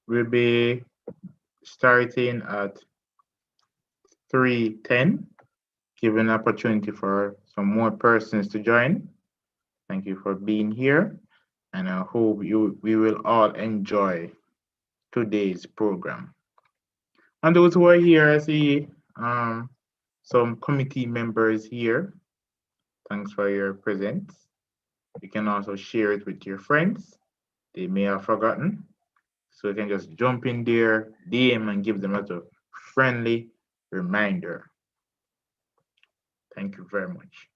We'll be starting at 3:10, giving opportunity for some more persons to join. Thank you for being here, and I hope we will all enjoy today's program. And those who are here, I see some committee members here. Thanks for your presence. You can also share it with your friends. They may have forgotten. So you can just jump in there, DM, and give them a friendly reminder. Thank you very much.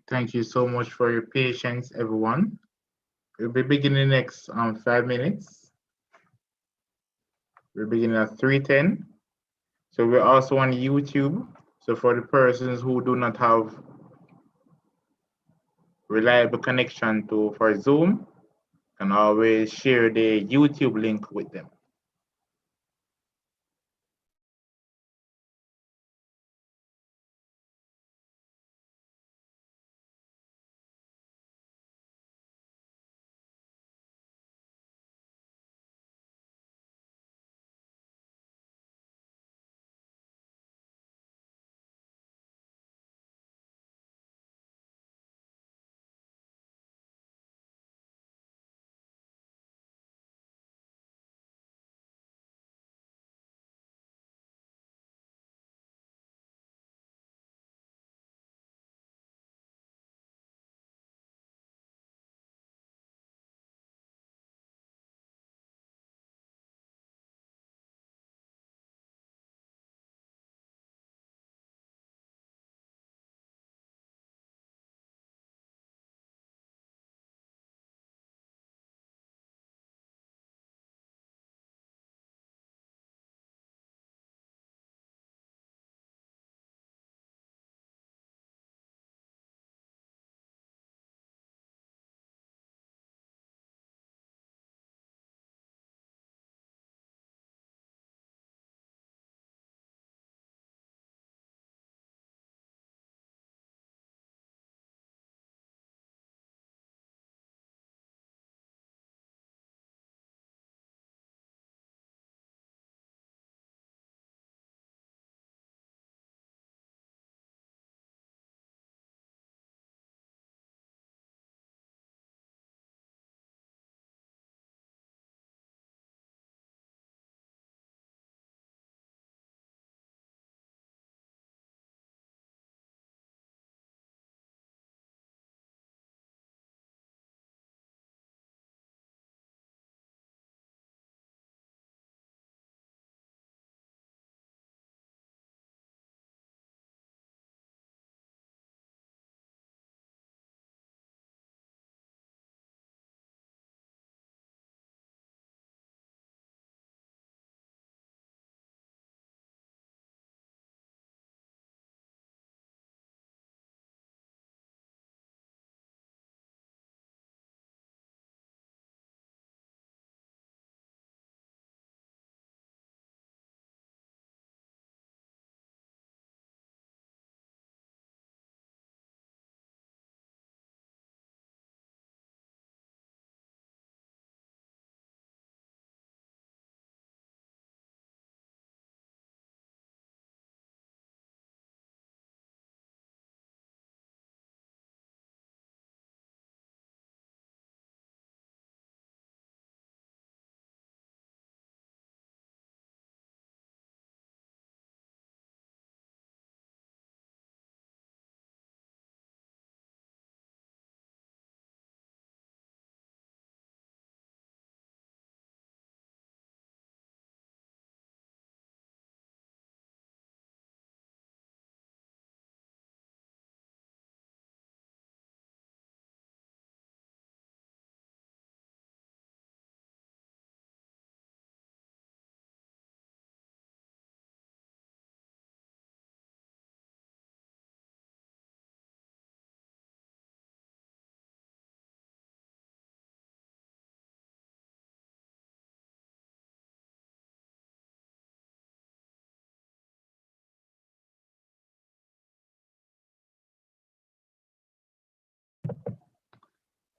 Thank you so much for your patience, everyone. We'll be beginning next 5 minutes. We're beginning at 3:10. So we're also on YouTube. So for the persons who do not have reliable connection to for Zoom, can always share the YouTube link with them.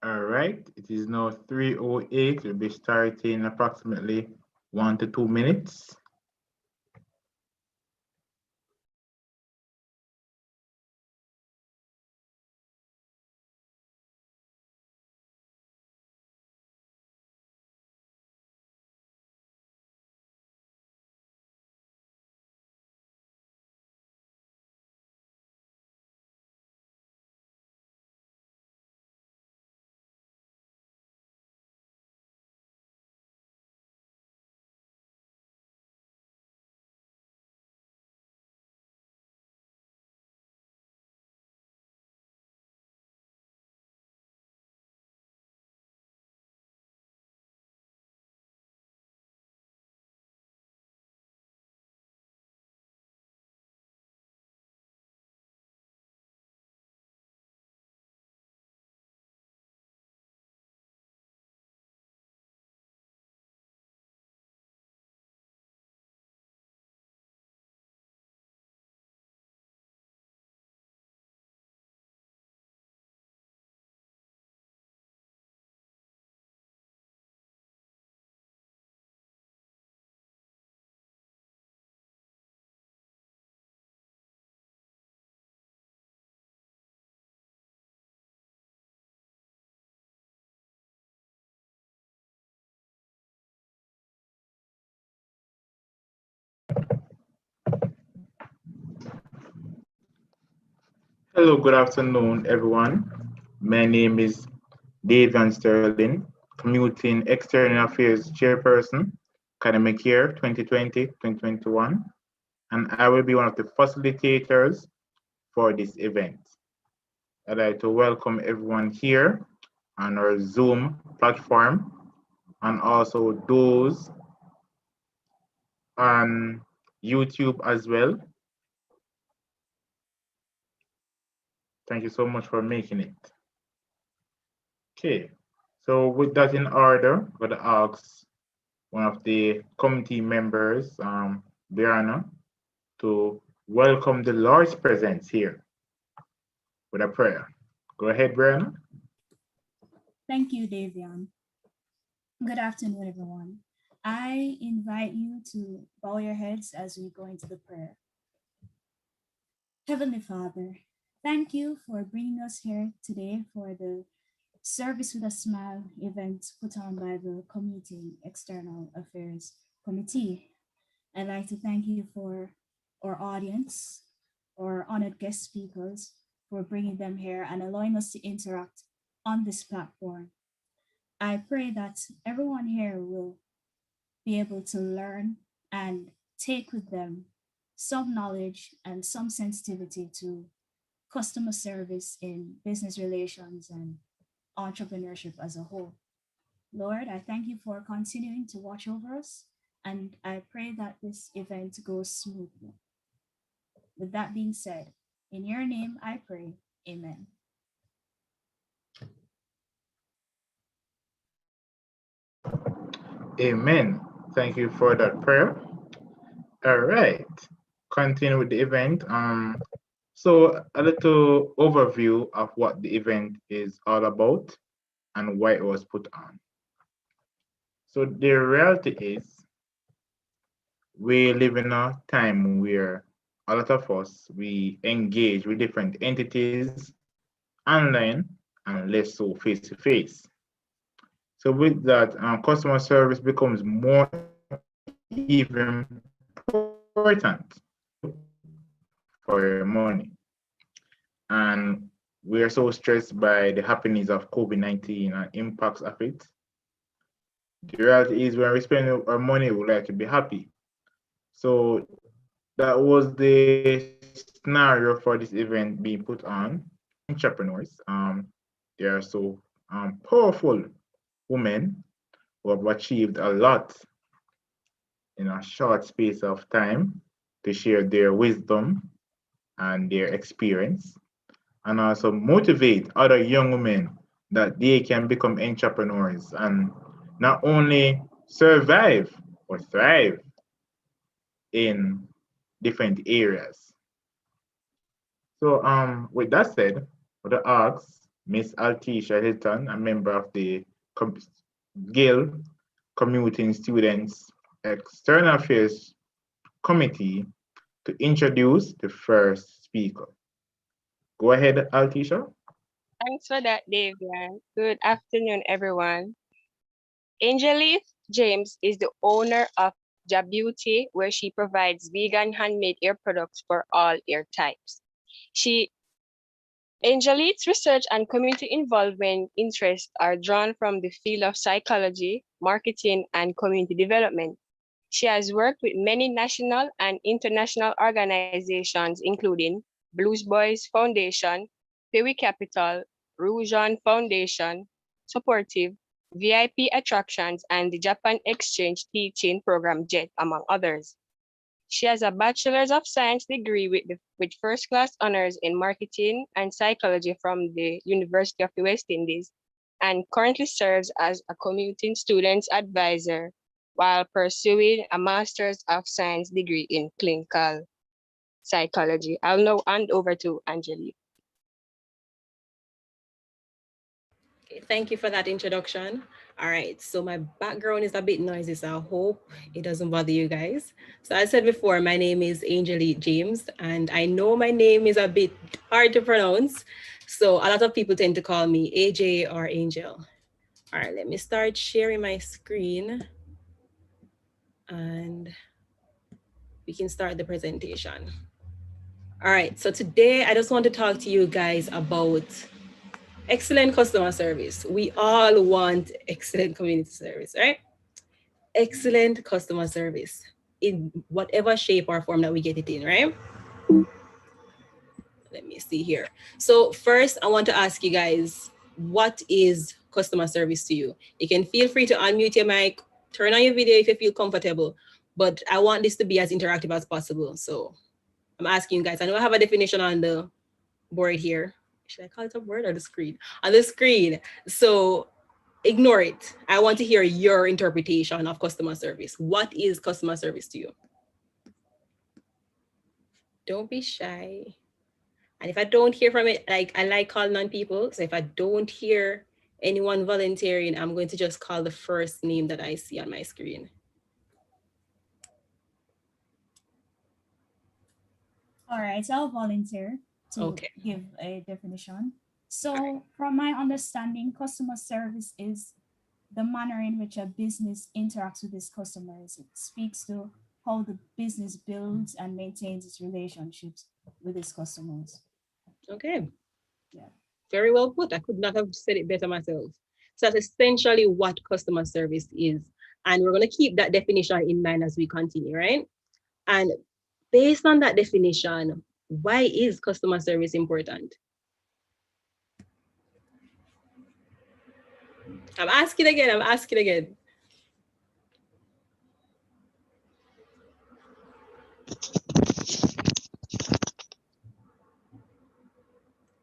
All right, it is now 3:08. We'll be starting approximately 1 to 2 minutes. Hello, good afternoon, everyone. My name is Davian Sterling, Commuting External Affairs Chairperson, Academic Year 2020-2021, and I will be one of the facilitators for this event. I'd like to welcome everyone here on our Zoom platform and also those on YouTube as well. Thank you so much for making it. Okay, so with that in order, I'm going to ask one of the committee members, Brianna, to welcome the Lord's presence here with a prayer. Go ahead, Brianna. Thank you, Davion. Good afternoon, everyone. I invite you to bow your heads as we go into the prayer. Heavenly Father, thank you for bringing us here today for the Service with a Smile event put on by the Community External Affairs Committee. I'd like to thank you for our audience, our honored guest speakers, for bringing them here and allowing us to interact on this platform. I pray that everyone here will be able to learn and take with them some knowledge and some sensitivity to customer service in business relations and entrepreneurship as a whole. Lord, I thank you for continuing to watch over us, and I pray that this event goes smoothly. With that being said, in your name I pray, amen. Amen. Thank you for that prayer. All right, continue with the event. So a little overview of what the event is all about and why it was put on. So the reality is we live in a time where a lot of us, we engage with different entities online and less so face to face. So with that, customer service becomes more even important for your money. And we are so stressed by the happenings of COVID-19 and impacts of it. The reality is when we spend our money, we like to be happy. So that was the scenario for this event being put on. Entrepreneurs, they are so powerful women who have achieved a lot in a short space of time to share their wisdom and their experience, and also motivate other young women that they can become entrepreneurs and not only survive or thrive in different areas. So with that said, for the ask, Miss Altisha Hilton, a member of the GIL, Commuting Students External Affairs Committee, to introduce the first speaker. Go ahead, Altisha. Thanks for that, Davian. Good afternoon, everyone. Angelis James is the owner of Ja Beauty, where she provides vegan handmade hair products for all hair types. She Angelit's research and community involvement interests are drawn from the field of psychology, marketing, and community development. She has worked with many national and international organizations, including Blues Boys Foundation, Pewy Capital, Roujon Foundation, Supportive, VIP Attractions, and the Japan Exchange Teaching Program JET, among others. She has a Bachelor's of Science degree with first class honors in marketing and psychology from the University of the West Indies and currently serves as a commuting students advisor while pursuing a Master's of Science degree in clinical psychology. I'll now hand over to Angelique. Okay, thank you for that introduction. All right, so my background is a bit noisy, so I hope it doesn't bother you guys. So as I said before, my name is Angeline James, and I know my name is a bit hard to pronounce, so a lot of people tend to call me AJ or Angel. All right, let me start sharing my screen, and we can start the presentation. All right, so today I just want to talk to you guys about excellent customer service. We all want excellent community service, right? Excellent customer service in whatever shape or form that we get it in, right? Let me see here. So first, I want to ask you guys, what is customer service to you? You can feel free to unmute your mic, turn on your video if you feel comfortable, but I want this to be as interactive as possible. So I'm asking you guys, I know I have a definition on the board here. Should I call it a word or the screen? On the screen. So ignore it. I want to hear your interpretation of customer service. What is customer service to you? Don't be shy. And if I don't hear from it, like I like calling on people. So if I don't hear anyone volunteering, I'm going to just call the first name that I see on my screen. All right, so I'll volunteer to give a definition. So, from my understanding, customer service is the manner in which a business interacts with its customers. It speaks to how the business builds and maintains its relationships with its customers. Okay. Yeah. Very well put. I could not have said it better myself. So that's essentially what customer service is. And we're going to keep that definition in mind as we continue, right? And based on that definition, why is customer service important? I'm asking again.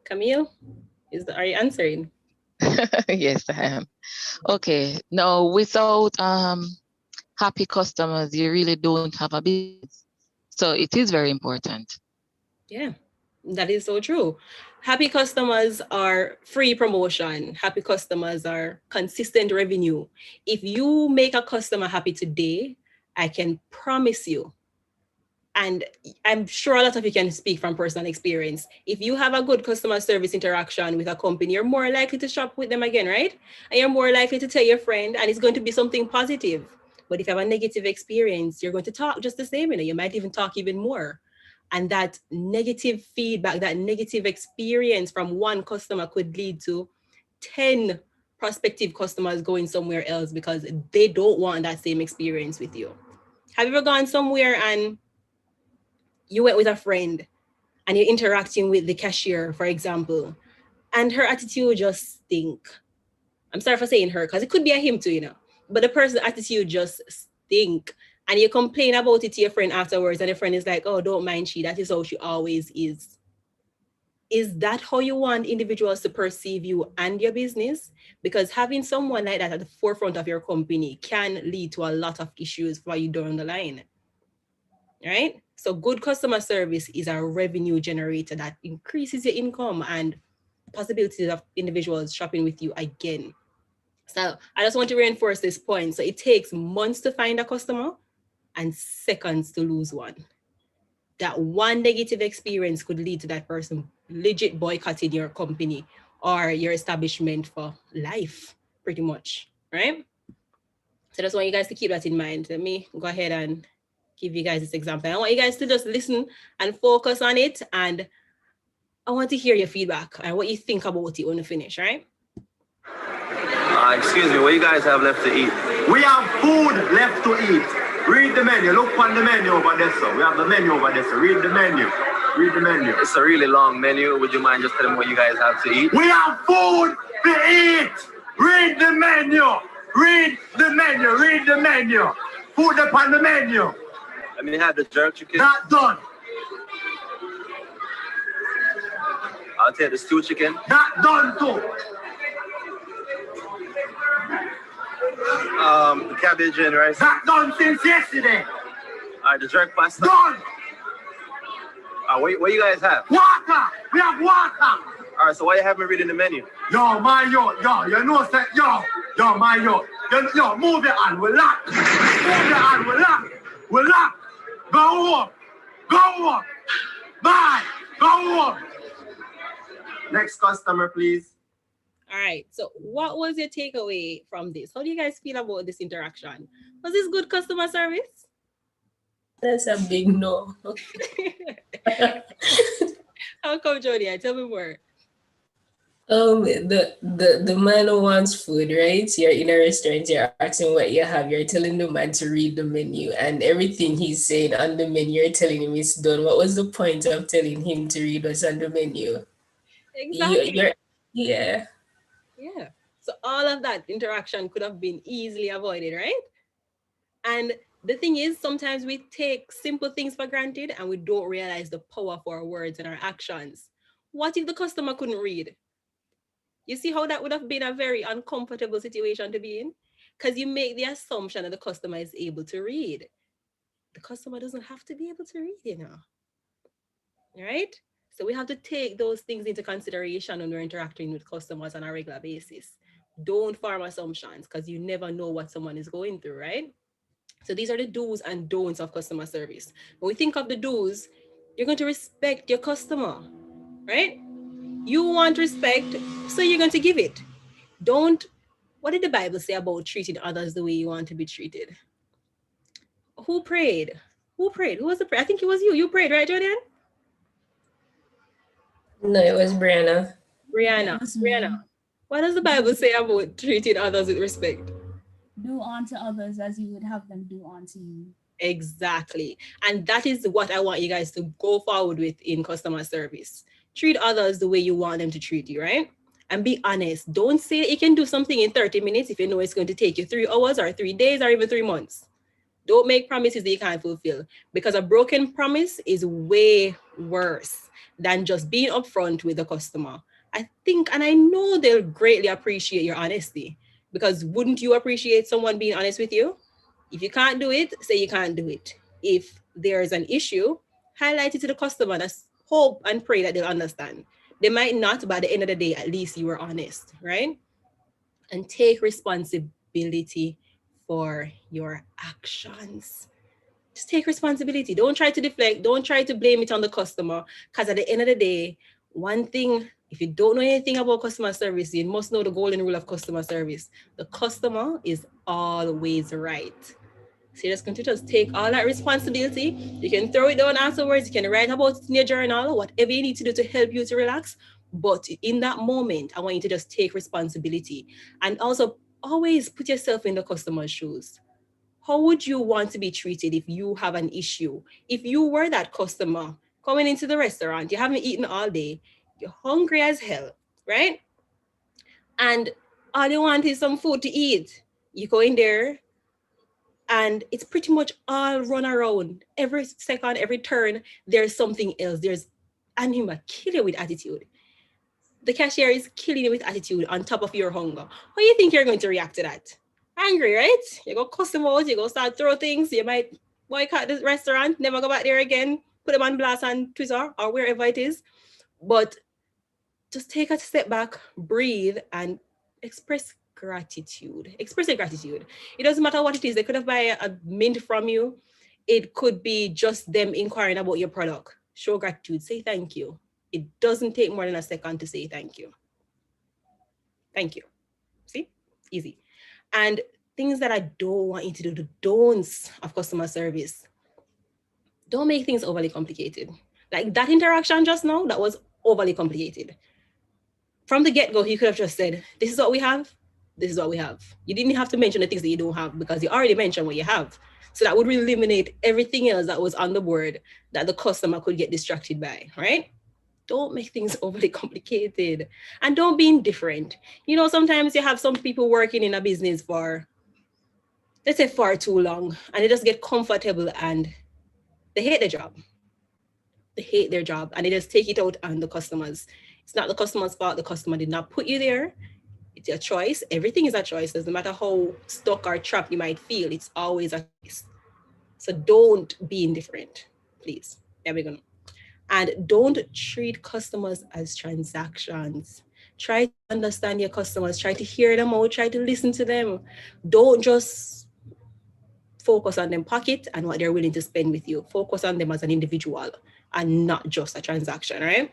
Camille, are you answering? Yes, I am. Okay. No, without happy customers, you really don't have a business. So it is very important. Yeah, that is so true. Happy customers are free promotion. Happy customers are consistent revenue. If you make a customer happy today, I can promise you, and I'm sure a lot of you can speak from personal experience. If you have a good customer service interaction with a company, you're more likely to shop with them again, right? And you're more likely to tell your friend, and it's going to be something positive. But if you have a negative experience, you're going to talk just the same, you might even talk even more. And that negative feedback, that negative experience from one customer could lead to 10 prospective customers going somewhere else because they don't want that same experience with you. Have you ever gone somewhere and you went with a friend and you're interacting with the cashier, for example, and her attitude just stink? I'm sorry for saying her because it could be a him too, but the person's attitude just stink. And you complain about it to your friend afterwards, and your friend is like, oh, don't mind she, that is how she always is. Is that how you want individuals to perceive you and your business? Because having someone like that at the forefront of your company can lead to a lot of issues for you down the line. Right? So good customer service is a revenue generator that increases your income and possibilities of individuals shopping with you again. So I just want to reinforce this point. So it takes months to find a customer and seconds to lose one. That one negative experience could lead to that person legit boycotting your company or your establishment for life, pretty much, right? So I just want you guys to keep that in mind. Let me go ahead and give you guys this example. I want you guys to just listen and focus on it, and I want to hear your feedback and what you think about it when you finish, right? Excuse me, what you guys have left to eat? We have food left to eat. Read the menu. Look on the menu over there, sir. We have the menu over there, sir. Read the menu. Read the menu. It's a really long menu. Would you mind just telling me what you guys have to eat? We have food to eat. Read the menu. Read the menu. Read the menu. Food upon the menu. Let me have the jerk chicken. Not done. I'll take the stew chicken. Not done too. The cabbage and rice. Not done since yesterday. All right, the jerk pasta. Done. What you guys have? Water. We have water. All right, so why you haven't reading the menu? Yo, man, yo, you know, say, yo, man, yo, move your hand, we lock. Move your hand, we lock. Go home. Bye. Go home. Next customer, please. All right. So what was your takeaway from this? How do you guys feel about this interaction? Was this good customer service? That's a big no. How come, Jody? Tell me more. The man who wants food, right? You're in a restaurant, you're asking what you have, you're telling the man to read the menu, and everything he's saying on the menu, you're telling him it's done. What was the point of telling him to read what's on the menu? Exactly. Yeah. So all of that interaction could have been easily avoided, right? And the thing is, sometimes we take simple things for granted and we don't realize the power of our words and our actions. What if the customer couldn't read? You see how that would have been a very uncomfortable situation to be in? Because you make the assumption that the customer is able to read. The customer doesn't have to be able to read, you know. Right? So we have to take those things into consideration when we're interacting with customers on a regular basis. Don't form assumptions because you never know what someone is going through, right? So these are the do's and don'ts of customer service. When we think of the do's, you're going to respect your customer, right? You want respect, so you're going to give it. What did the Bible say about treating others the way you want to be treated? Who prayed? Who was the prayer? I think it was you. You prayed, right, Jordan? No, it was Brianna. Brianna. What does the Bible say about treating others with respect? Do unto others as you would have them do unto you. Exactly. And that is what I want you guys to go forward with in customer service. Treat others the way you want them to treat you, right? And be honest. Don't say that you can do something in 30 minutes if you know it's going to take you 3 hours or 3 days or even 3 months. Don't make promises that you can't fulfill, because a broken promise is way worse than just being upfront with the customer. I think, and I know they'll greatly appreciate your honesty, because wouldn't you appreciate someone being honest with you? If you can't do it, say you can't do it. If there's an issue, highlight it to the customer. That's hope and pray that they'll understand. They might not, but at the end of the day, at least you were honest, right? And take responsibility for your actions. Just take responsibility. Don't try to deflect. Don't try to blame it on the customer, because at the end of the day, one thing, if you don't know anything about customer service, you must know the golden rule of customer service. The customer is always right. So you're just going to just take all that responsibility. You can throw it down afterwards. You can write about it in your journal, whatever you need to do to help you to relax. But in that moment, I want you to just take responsibility. And also always put yourself in the customer's shoes. How would you want to be treated if you have an issue? If you were that customer coming into the restaurant, you haven't eaten all day, you're hungry as hell, right? And all you want is some food to eat. You go in there and it's pretty much all run around. Every second, every turn, there's something else. And he might kill you with attitude. The cashier is killing you with attitude on top of your hunger. How do you think you're going to react to that? Angry, right? You go cuss them out, you go start throw things, you might boycott the restaurant, never go back there again, put them on blast on Twitter or wherever it is. But just take a step back, breathe, and express gratitude. Express your gratitude. It doesn't matter what it is. They could have buy a mint from you. It could be just them inquiring about your product. Show gratitude. Say thank you. It doesn't take more than a second to say thank you. Thank you. See? Easy. And things that I don't want you to do, the don'ts of customer service. Don't make things overly complicated. Like that interaction just now, that was overly complicated. From the get-go, he could have just said, this is what we have, this is what we have. You didn't have to mention the things that you don't have because you already mentioned what you have. So that would eliminate everything else that was on the board that the customer could get distracted by, right? Don't make things overly complicated and don't be indifferent. You know, sometimes you have some people working in a business for, let's say, far too long, and they just get comfortable and they hate their job. They hate their job and they just take it out on the customers. It's not the customer's fault. The customer did not put you there. It's your choice. Everything is a choice. Doesn't matter how stuck or trapped you might feel. It's always a choice. So don't be indifferent, please. There we go. And don't treat customers as transactions. Try to understand your customers. Try to hear them out. Try to listen to them. Don't just focus on them pocket and what they're willing to spend with you. Focus on them as an individual and not just a transaction, right?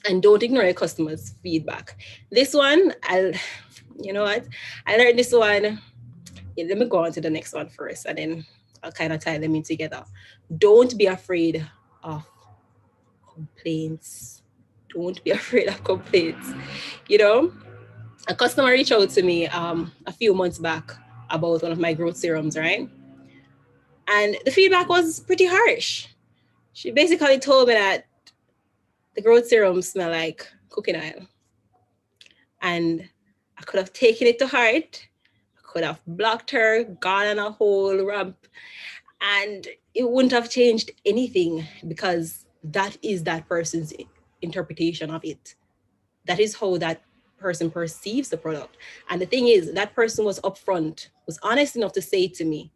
And don't ignore your customers' feedback. This one, you know what? I learned this one. Yeah, let me go on to the next one first, and then I'll kind of tie them in together. Don't be afraid of complaints. Don't be afraid of complaints. You know, a customer reached out to me a few months back about one of my growth serums, right? And the feedback was pretty harsh. She basically told me that the growth serum smelled like cooking oil. And I could have taken it to heart. I could have blocked her, gone on a whole ramp, and it wouldn't have changed anything because that is that person's interpretation of it. That is how that person perceives the product. And the thing is, that person was upfront, was honest enough to say to me,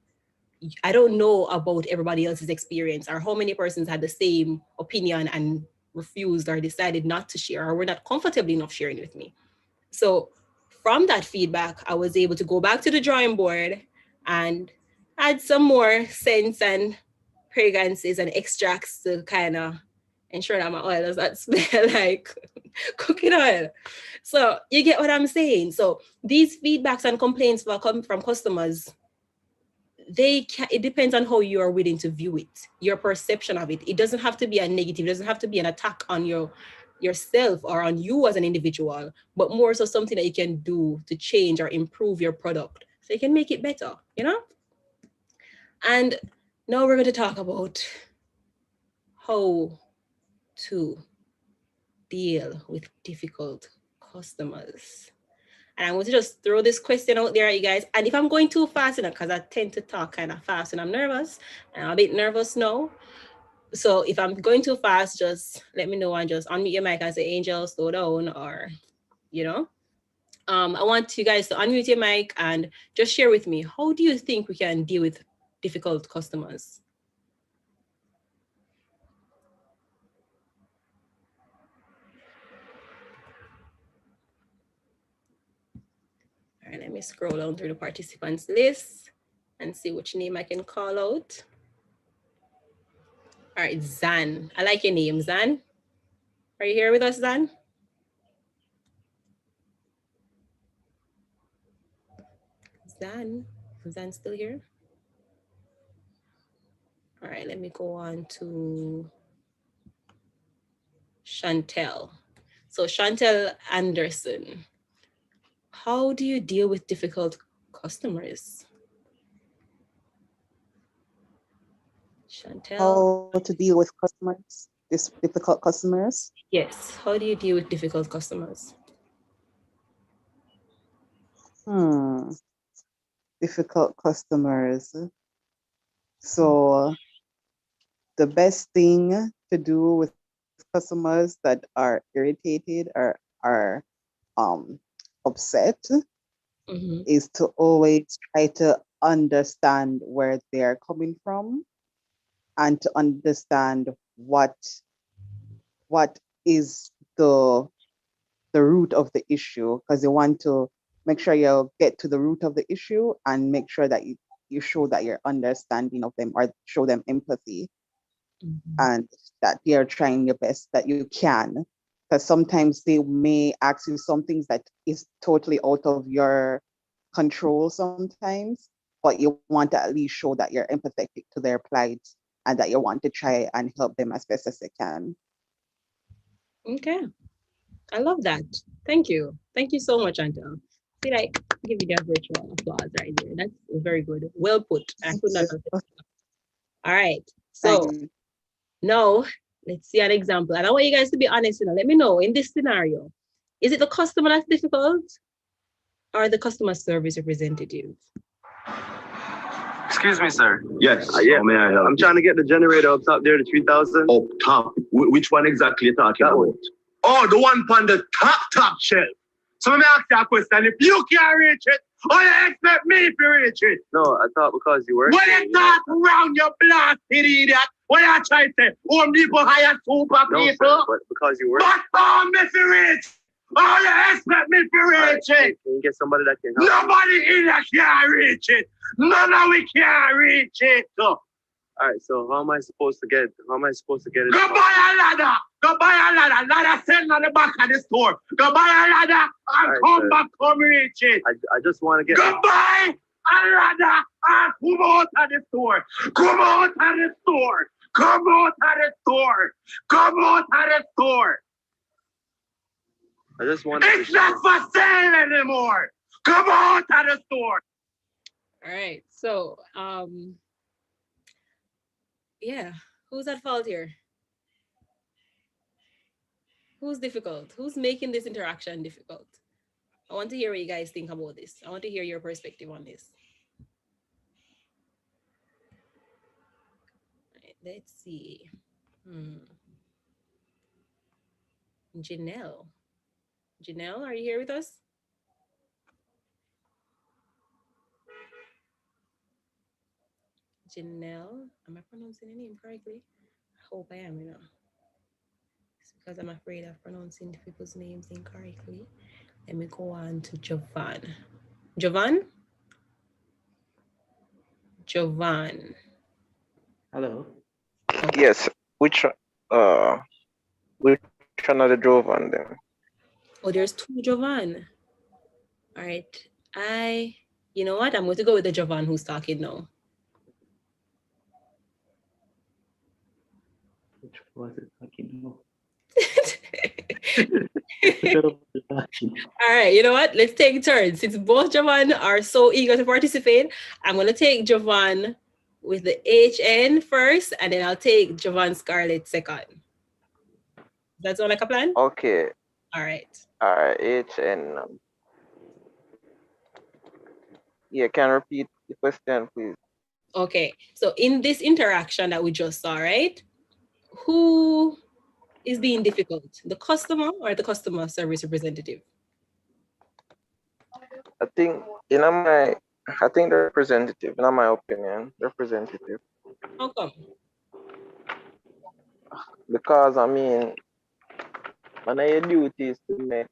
I don't know about everybody else's experience or how many persons had the same opinion and refused or decided not to share or were not comfortable enough sharing it with me. So from that feedback, I was able to go back to the drawing board and add some more scents and fragrances and extracts to kind of ensure that my oil does not smell like cooking oil. So you get what I'm saying? So these feedbacks and complaints from customers, it depends on how you are willing to view it, your perception of it. It doesn't have to be a negative, it doesn't have to be an attack on yourself or on you as an individual, but more so something that you can do to change or improve your product so you can make it better, you know? And now we're going to talk about how to deal with difficult customers. And I'm going to just throw this question out there at you guys. And if I'm going too fast, you know, because I tend to talk kind of fast and I'm nervous, and I'm a bit nervous now. So if I'm going too fast, just let me know and just unmute your mic and say, Angel, slow down, or, you know. I want you guys to unmute your mic and just share with me, how do you think we can deal with difficult customers? All right, let me scroll down through the participants list and see which name I can call out. All right, Zan. I like your name, Zan. Are you here with us, Zan? Zan, is Zan still here? All right, let me go on to Chantel. So Chantel Anderson, how do you deal with difficult customers? Chantel? How to deal with customers, this difficult customers? Yes, how do you deal with difficult customers? Difficult customers. So the best thing to do with customers that are irritated or are upset is to always try to understand where they're coming from and to understand what is the the root of the issue, because you want to make sure you get to the root of the issue and make sure that you show that you're understanding of them or show them empathy and that they're trying your best that you can. Because sometimes they may ask you some things that is totally out of your control sometimes, but you want to at least show that you're empathetic to their plight and that you want to try and help them as best as you can. Okay. I love that. Thank you. Thank you so much, Antel. Did I give you that virtual applause right there? That's very good. Well put. I could not have said it. All right. So Thank you. now let's see an example. And I want you guys to be honest. Let me know in this scenario, is it the customer that's difficult or the customer service representative? Excuse me, sir. Yes. Yeah. May I help? I'm trying to get the generator up top there, the 3000. Up top? Which one exactly you're talking about? Oh, the one on the top shelf. So let me ask you a question. If you can't reach it, or you expect me to reach it? No, I thought because you were. When you talk around your blasted idiot, what you trying to say? Home Depot hire super people? Sir, but because you were. But me to reach. Oh, you expect me to reach it? Can you get somebody that can help? Nobody in here can reach it. None of we can reach it. So, all right, so how am I supposed to get it? Go buy a ladder. Go buy a ladder. Ladder sitting on the back of the store. Go buy a ladder and come back, come reach it. I just want to get. Go buy a ladder and come out of the store. Come out of the store. Come out of the store. Come out of the store. I just want. It's not for sale anymore. Come out of the store. All right. So, yeah, who's at fault here? Who's difficult? Who's making this interaction difficult? I want to hear what you guys think about this. I want to hear your perspective on this. Right, let's see. Janelle. Janelle, are you here with us? Janelle, am I pronouncing your name correctly? I hope I am, you know. It's because I'm afraid of pronouncing people's names incorrectly. Let me go on to Jovan. Jovan? Jovan. Hello. Okay. Yes. Which one of the Jovan then? Oh, there's two Jovan. All right. You know what? I'm going to go with the Jovan who's talking now. Which was it talking now? All right, you know what? Let's take turns. Since both Jovan are so eager to participate, I'm going to take Jovan with the HN first, and then I'll take Jovan Scarlett second. Does that sound like a plan? Okay. All right. HN. Yeah, can you repeat the question, please? Okay. So in this interaction that we just saw, right? Who is being difficult? The customer or the customer service representative? I think the representative, in my opinion, representative. How come? Because I mean, one of your duties to make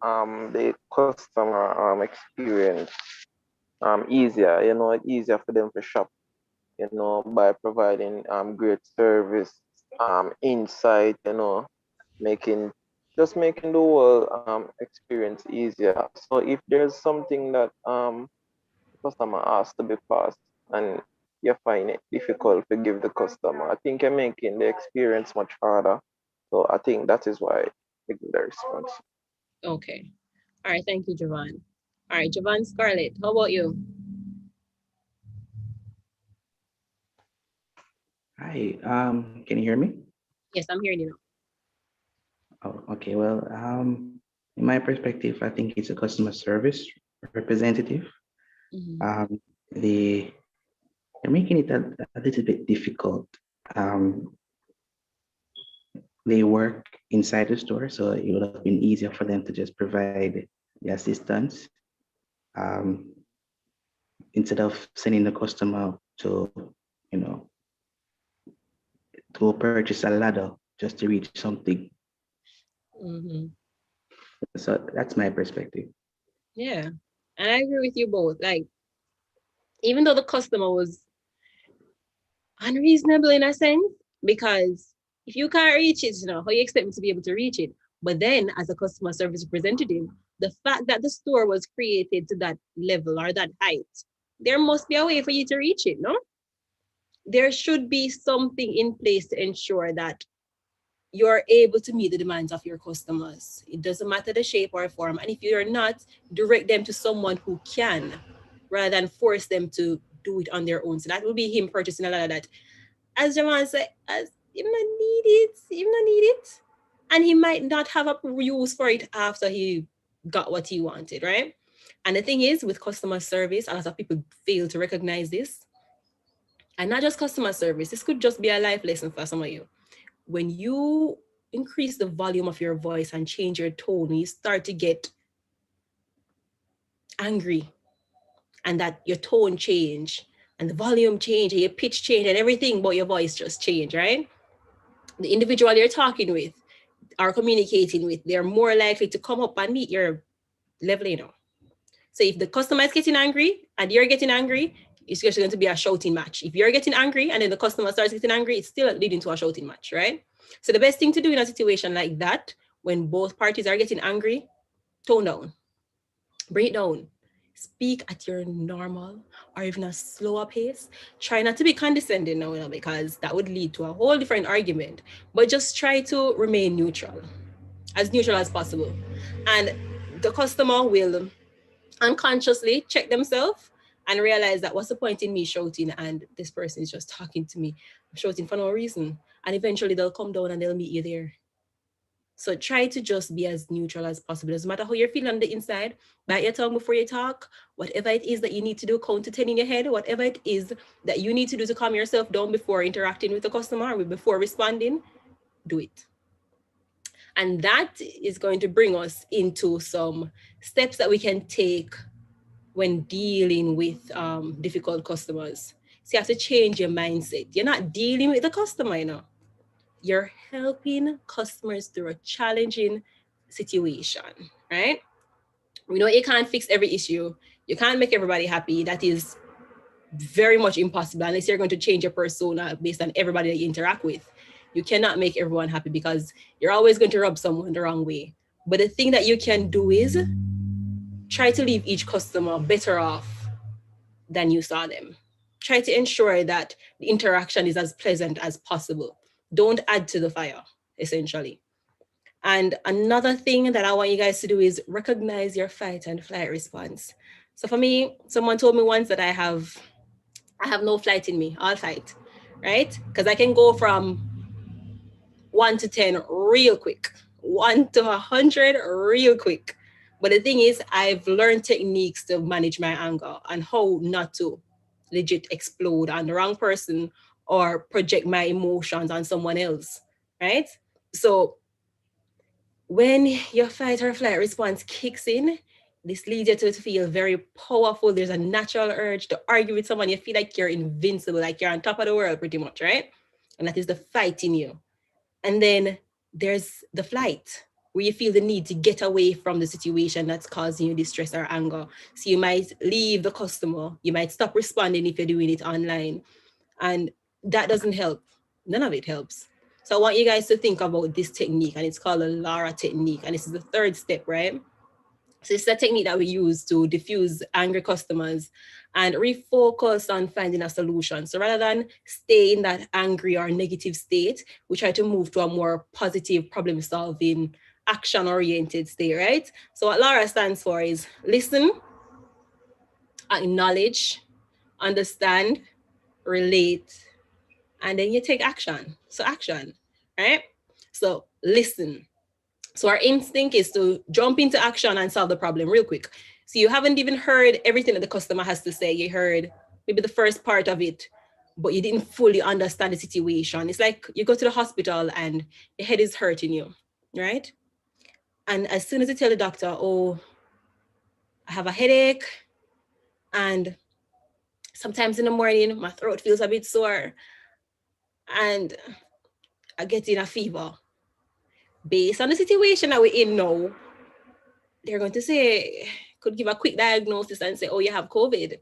the customer experience easier, easier for them to shop, by providing great service, insight, making the whole experience easier. So if there's something that customer asks to be passed and you find it difficult to give the customer, I think you're making the experience much harder. So I think that is why I give the response. Okay. All right. Thank you, Jovan. All right, Jovan Scarlett, how about you? Hi, can you hear me? Yes, I'm hearing you now. Oh, okay. Well, in my perspective, I think it's a customer service representative. They're making it a little bit difficult. They work inside the store, so it would have been easier for them to just provide the assistance instead of sending the customer to, to purchase a ladder just to reach something. So that's my perspective. Yeah. And I agree with you both. Like, even though the customer was unreasonable in a sense, because if you can't reach it, how you expect me to be able to reach it? But then, as a customer service representative, the fact that the store was created to that level or that height, there must be a way for you to reach it, no? There should be something in place to ensure that you're able to meet the demands of your customers. It doesn't matter the shape or form. And if you're not, direct them to someone who can, rather than force them to do it on their own. So that will be him purchasing a lot of that. As Jamal said, as him not need it. And he might not have a use for it after he got what he wanted, right? And the thing is, with customer service, a lot of people fail to recognize this. And not just customer service, this could just be a life lesson for some of you. When you increase the volume of your voice and change your tone, you start to get angry, and that your tone change and the volume change and your pitch change and everything but your voice just change, right? The individual you're talking with or communicating with, they're more likely to come up and meet your level. So if the customer is getting angry and you're getting angry, it's just going to be a shouting match. If you're getting angry and then the customer starts getting angry, it's still leading to a shouting match, right? So the best thing to do in a situation like that, when both parties are getting angry, tone down, bring it down. Speak at your normal or even a slower pace. Try not to be condescending now, because that would lead to a whole different argument. But just try to remain neutral as possible. And the customer will unconsciously check themselves and realize that what's the point in me shouting and this person is just talking to me. I'm shouting for no reason. And eventually they'll come down and they'll meet you there. So try to just be as neutral as possible. Doesn't matter how you're feeling on the inside, bite your tongue before you talk. Whatever it is that you need to do, count to 10 in your head. Whatever it is that you need to do to calm yourself down before interacting with the customer or before responding, do it. And that is going to bring us into some steps that we can take when dealing with difficult customers. So you have to change your mindset. You're not dealing with the customer, You're helping customers through a challenging situation, right? We know you can't fix every issue. You can't make everybody happy. That is very much impossible unless you're going to change your persona based on everybody that you interact with. You cannot make everyone happy because you're always going to rub someone the wrong way. But the thing that you can do is try to leave each customer better off than you saw them. Try to ensure that the interaction is as pleasant as possible. Don't add to the fire, essentially. And another thing that I want you guys to do is recognize your fight and flight response. So for me, someone told me once that I have no flight in me, I'll fight, right? Because I can go from 1 to 10 real quick, 1 to 100 real quick. But the thing is, I've learned techniques to manage my anger and how not to legit explode on the wrong person or project my emotions on someone else, right? So when your fight or flight response kicks in, this leads you to feel very powerful. There's a natural urge to argue with someone. You feel like you're invincible, like you're on top of the world pretty much, right? And that is the fight in you. And then there's the flight, where you feel the need to get away from the situation that's causing you distress or anger. So you might leave the customer, you might stop responding if you're doing it online. And that doesn't help. None of it helps. So I want you guys to think about this technique, and it's called a Lara technique. And this is the third step, right? So it's a technique that we use to diffuse angry customers and refocus on finding a solution. So rather than stay in that angry or negative state, we try to move to a more positive, problem-solving, action-oriented state, right? So what Lara stands for is listen, acknowledge, understand, relate, and then you take action. So action, right? So listen. So our instinct is to jump into action and solve the problem real quick. So you haven't even heard everything that the customer has to say. You heard maybe the first part of it, but you didn't fully understand the situation. It's like you go to the hospital and your head is hurting you, right? And as soon as you tell the doctor, oh, I have a headache, and sometimes in the morning, my throat feels a bit sore, and I get in a fever. Based on the situation that we're in now, they're going to say, could give a quick diagnosis and say, oh, you have COVID.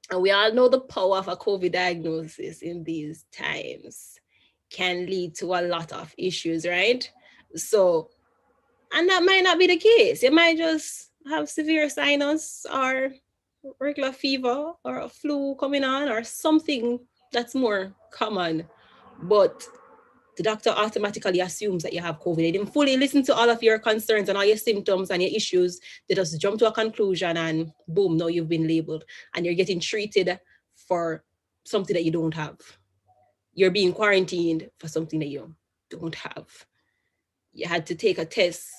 And we all know the power of a COVID diagnosis in these times can lead to a lot of issues, right? So, and that might not be the case. You might just have severe sinus or regular fever or a flu coming on or something that's more common. But the doctor automatically assumes that you have COVID. They didn't fully listen to all of your concerns and all your symptoms and your issues. They just jump to a conclusion and boom, now you've been labeled and you're getting treated for something that you don't have. You're being quarantined for something that you don't have. You had to take a test.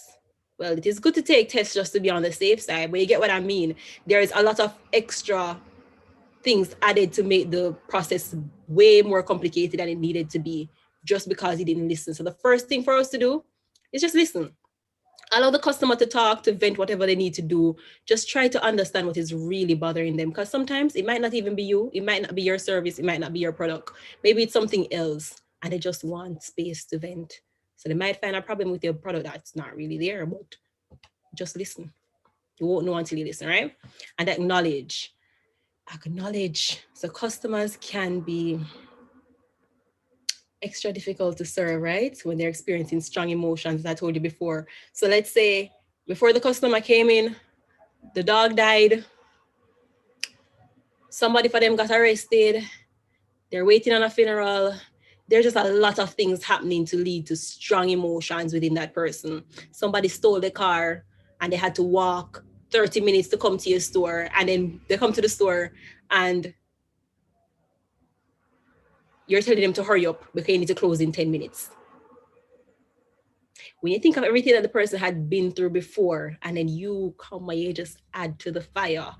Well, it is good to take tests just to be on the safe side, but you get what I mean. There is a lot of extra things added to make the process way more complicated than it needed to be just because he didn't listen. So the first thing for us to do is just listen. Allow the customer to talk, to vent whatever they need to do. Just try to understand what is really bothering them, because sometimes it might not even be you. It might not be your service. It might not be your product. Maybe it's something else and they just want space to vent. So they might find a problem with your product that's not really there, but just listen. You won't know until you listen, right? And acknowledge. So customers can be extra difficult to serve, right? When they're experiencing strong emotions, as I told you before. So let's say before the customer came in, the dog died, somebody for them got arrested, they're waiting on a funeral. There's just a lot of things happening to lead to strong emotions within that person. Somebody stole the car and they had to walk 30 minutes to come to your store, and then they come to the store and you're telling them to hurry up because you need to close in 10 minutes. When you think of everything that the person had been through before, and then you come and you just add to the fire,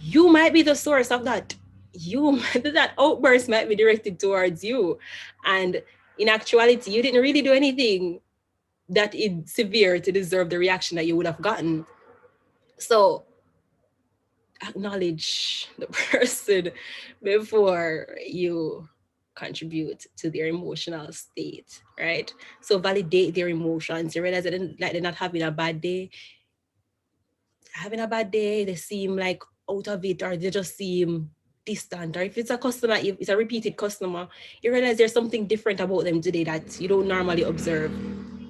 you might be the source of that. That outburst might be directed towards you. And in actuality, you didn't really do anything that is severe to deserve the reaction that you would have gotten. So acknowledge the person before you contribute to their emotional state, right? So validate their emotions. You realize that they're not having a bad day. They seem like out of it, or they just seem distant. Or if it's a customer, if it's a repeated customer, you realize there's something different about them today that you don't normally observe.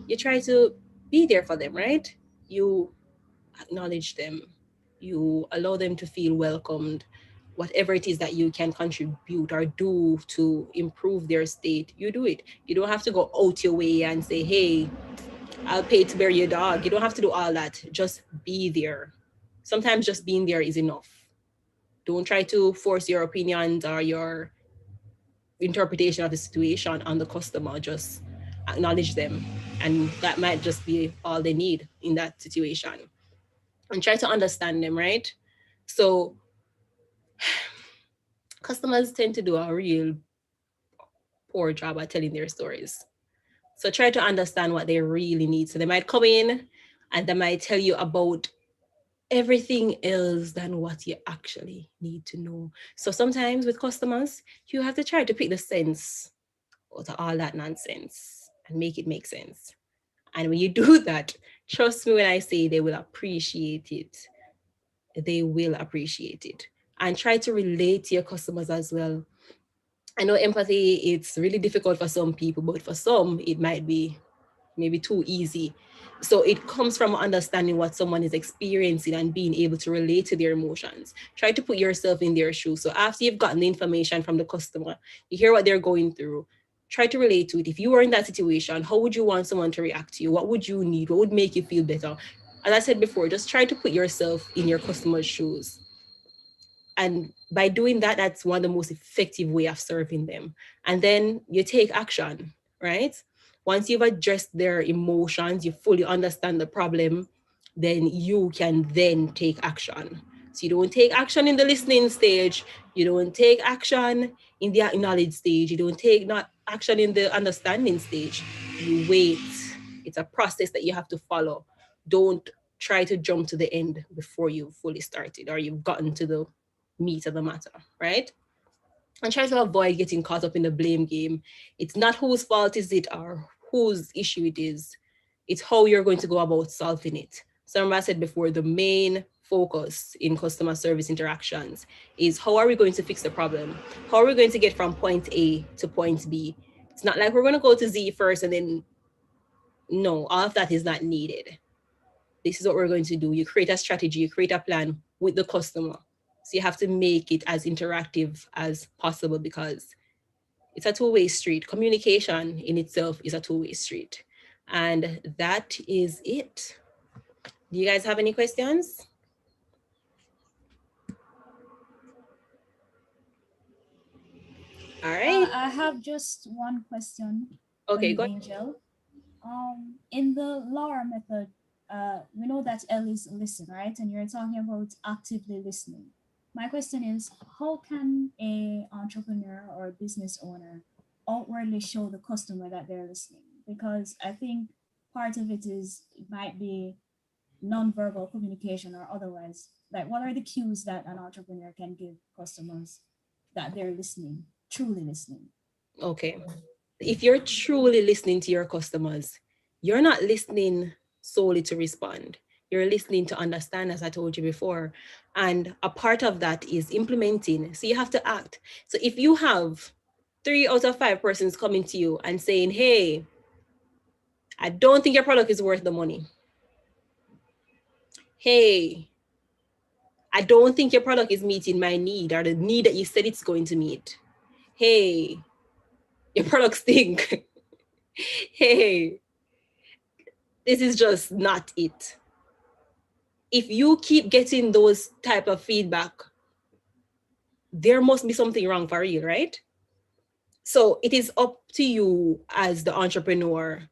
You try to be there for them, right? You acknowledge them. You allow them to feel welcomed. Whatever it is that you can contribute or do to improve their state, you do it. You don't have to go out your way and say, hey, I'll pay to bury your dog. You don't have to do all that. Just be there. Sometimes just being there is enough. Don't try to force your opinions or your interpretation of the situation on the customer. Just acknowledge them. And that might just be all they need in that situation. And try to understand them, right? So customers tend to do a real poor job at telling their stories. So try to understand what they really need. So they might come in and they might tell you about everything else than what you actually need to know. So sometimes with customers, you have to try to pick the sense out of all that nonsense and make it make sense. And when you do that, trust me when I say they will appreciate it. They will appreciate it. And try to relate to your customers as well. I know empathy, it's really difficult for some people, but for some, it might be maybe too easy. So it comes from understanding what someone is experiencing and being able to relate to their emotions. Try to put yourself in their shoes. So after you've gotten the information from the customer, you hear what they're going through, try to relate to it. If you were in that situation, how would you want someone to react to you? What would you need? What would make you feel better? As I said before, just try to put yourself in your customer's shoes. And by doing that, that's one of the most effective way of serving them. And then you take action, right? Once you've addressed their emotions, you fully understand the problem, then you can then take action. So you don't take action in the listening stage, you don't take action in the acknowledge stage, you don't take not action in the understanding stage. You wait. It's a process that you have to follow. Don't try to jump to the end before you've fully started or you've gotten to the meat of the matter, right? And try to avoid getting caught up in the blame game. It's not whose fault is it or whose issue it is. It's how you're going to go about solving it. So remember I said before, the main focus in customer service interactions is how are we going to fix the problem? How are we going to get from point A to point B? It's not like we're going to go to Z first and then, no, all of that is not needed. This is what we're going to do. You create a strategy, you create a plan with the customer. So you have to make it as interactive as possible because it's a two-way street. Communication in itself is a two-way street. And that is it. Do you guys have any questions? All right. I have just one question for Okay, you, go ahead. Angel. In the LAR method, we know that L is listen, right? And you're talking about actively listening. My question is, how can a entrepreneur or a business owner outwardly show the customer that they're listening? Because I think part of it is it might be nonverbal communication or otherwise. Like, what are the cues that an entrepreneur can give customers that they're listening, truly listening? Okay. If you're truly listening to your customers, you're not listening solely to respond. You're listening to understand, as I told you before. And a part of that is implementing. So you have to act. So if you have 3 out of 5 persons coming to you and saying, hey, I don't think your product is worth the money. Hey, I don't think your product is meeting my need or the need that you said it's going to meet. Hey, your product stink. Hey, this is just not it. If you keep getting those type of feedback, there must be something wrong for you, right? So it is up to you as the entrepreneur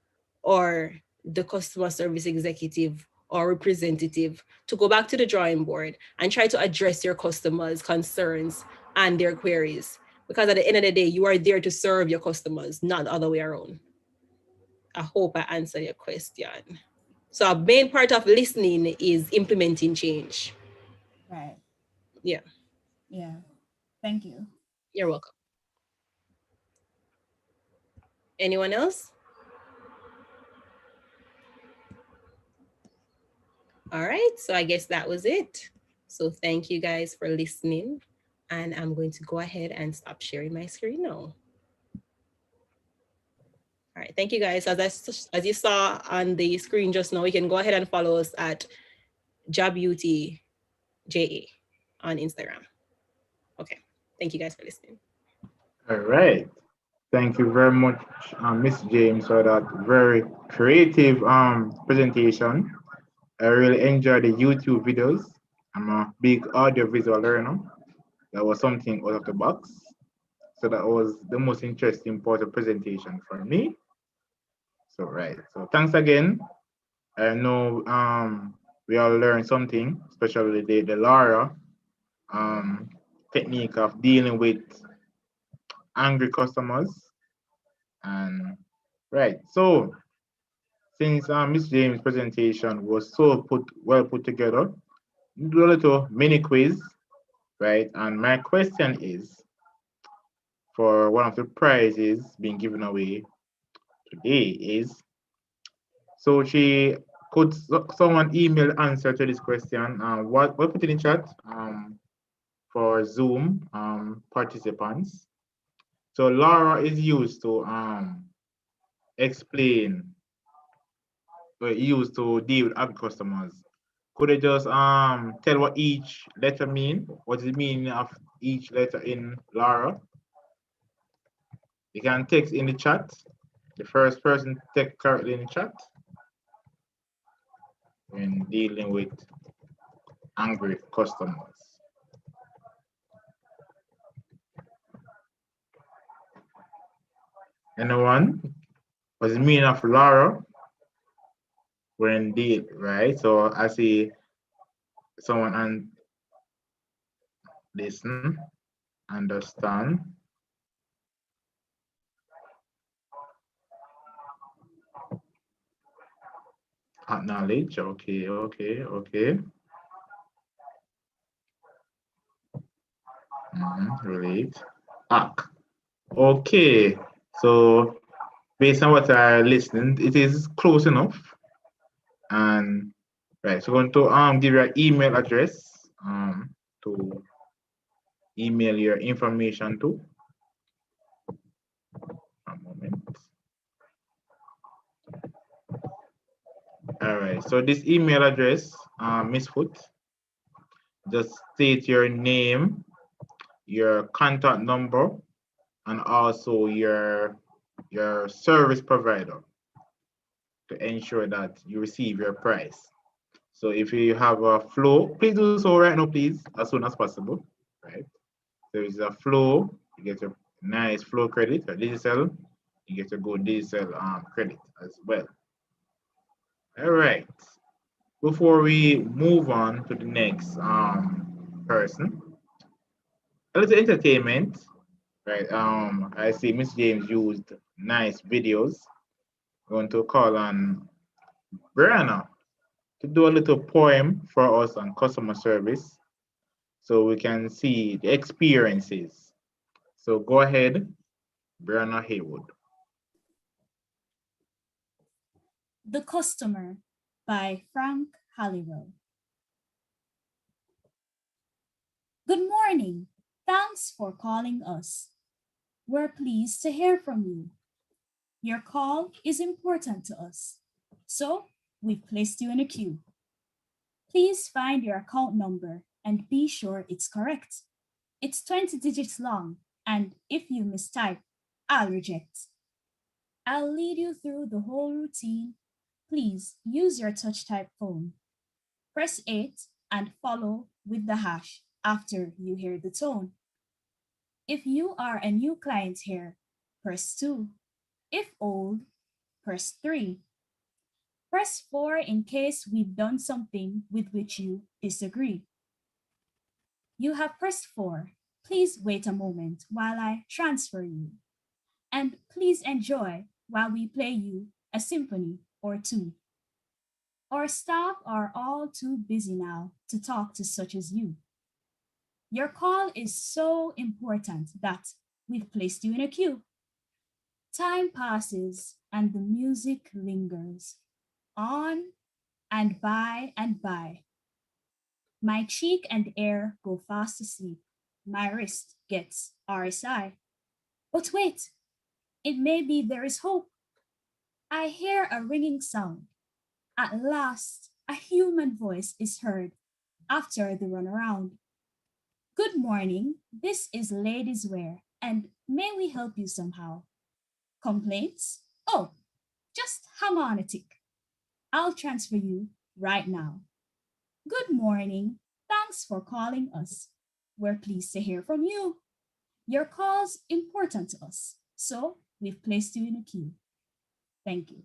or the customer service executive or representative to go back to the drawing board and try to address your customers' concerns and their queries. Because at the end of the day, you are there to serve your customers, not the other way around. I hope I answered your question. So a main part of listening is implementing change. Right. Yeah. Yeah. Thank you. You're welcome. Anyone else? All right, so I guess that was it. So thank you guys for listening. And I'm going to go ahead and stop sharing my screen now. All right, thank you guys. As you saw on the screen just now, you can go ahead and follow us at JabBeautyJA on Instagram. Okay, thank you guys for listening. All right. Thank you very much, Miss James, for that very creative presentation. I really enjoyed the YouTube videos. I'm a big audio-visual learner. That was something out of the box. So that was the most interesting part of presentation for me. So right. So thanks again. I know we all learned something, especially the Laura technique of dealing with angry customers. And right. So since Miss James' presentation was so well put together, do a little mini quiz, right? And my question is for one of the prizes being given away today is, so could someone email answer to this question? What we'll put in the chat for Zoom participants. So Laura is used to explain, used to deal with other customers. Could I just tell what each letter mean? What is the meaning of each letter in Laura? You can text in the chat. The first person text correctly in the chat when dealing with angry customers. Anyone? What's the meaning of Laura when deal, right? So I see someone and listen, understand, acknowledge. Okay. Relate, act. Okay. So based on what I listened, it is close enough. And right, so going to give your email address to email your information to. A moment. All right, so this email address, Miss Foot, just state your name, your contact number, and also your service provider to ensure that you receive your price. So if you have a flow, please do so right now, please, as soon as possible, right? There is a flow, you get a nice flow credit, a digital, you get a good digital credit as well. All right. Before we move on to the next person, a little entertainment, right? I see Miss James used nice videos. Going to call on Brianna to do a little poem for us on customer service so we can see the experiences. So go ahead, Brianna Haywood. The Customer by Frank Halliwell. Good morning. Thanks for calling us. We're pleased to hear from you. Your call is important to us, so we've placed you in a queue. Please find your account number and be sure it's correct. It's 20 digits long, and if you mistype, I'll reject. I'll lead you through the whole routine. Please use your touch type phone. Press 8 and follow with the hash after you hear the tone. If you are a new client here, press 2. If old, press 3. Press 4 in case we've done something with which you disagree. You have pressed 4. Please wait a moment while I transfer you. And please enjoy while we play you a symphony or two. Our staff are all too busy now to talk to such as you. Your call is so important that we've placed you in a queue. Time passes and the music lingers on and by and by. My cheek and air go fast asleep. My wrist gets RSI. But wait, it may be there is hope. I hear a ringing sound. At last, a human voice is heard after the runaround. Good morning, this is Ladies Wear, and may we help you somehow? Complaints? Oh, just hang on a tick. I'll transfer you right now. Good morning, thanks for calling us. We're pleased to hear from you. Your call's important to us, so we've placed you in a queue. Thank you.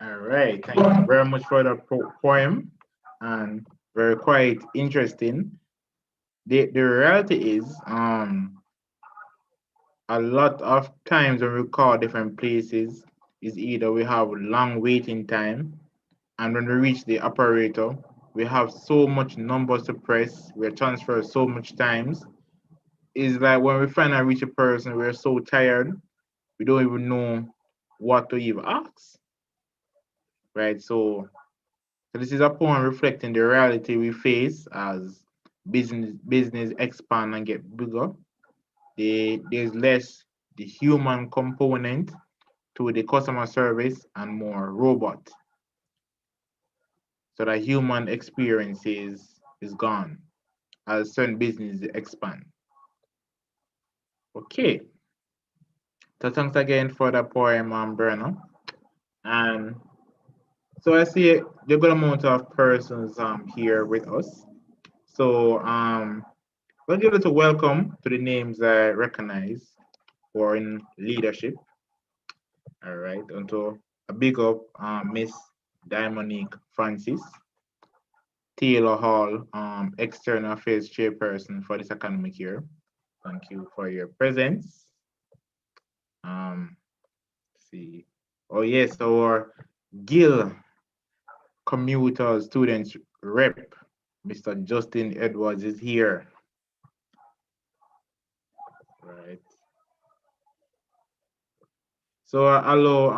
All right, thank you very much for the poem, and very quite interesting. The reality is, a lot of times when we call different places, is either we have long waiting time, and when we reach the operator, we have so much numbers to press, we're transferred so much times. It's like when we finally reach a person, we're so tired, we don't even know what to even ask, right? So this is a poem reflecting the reality we face as business expand and get bigger. There's less the human component to the customer service and more robot. So the human experience is gone as certain businesses expand. Okay. So thanks again for the poem, Bruno. And so I see a good amount of persons here with us. So we'll give it a welcome to the names I recognize who are in leadership. All right, and to a big up Miss Dimonique Francis, Taylor Hall, External Affairs Chairperson for this academic year. Thank you for your presence. Let's see. Oh yes, our Gill Commuter Students Rep, Mr. Justin Edwards is here. Right. So hello,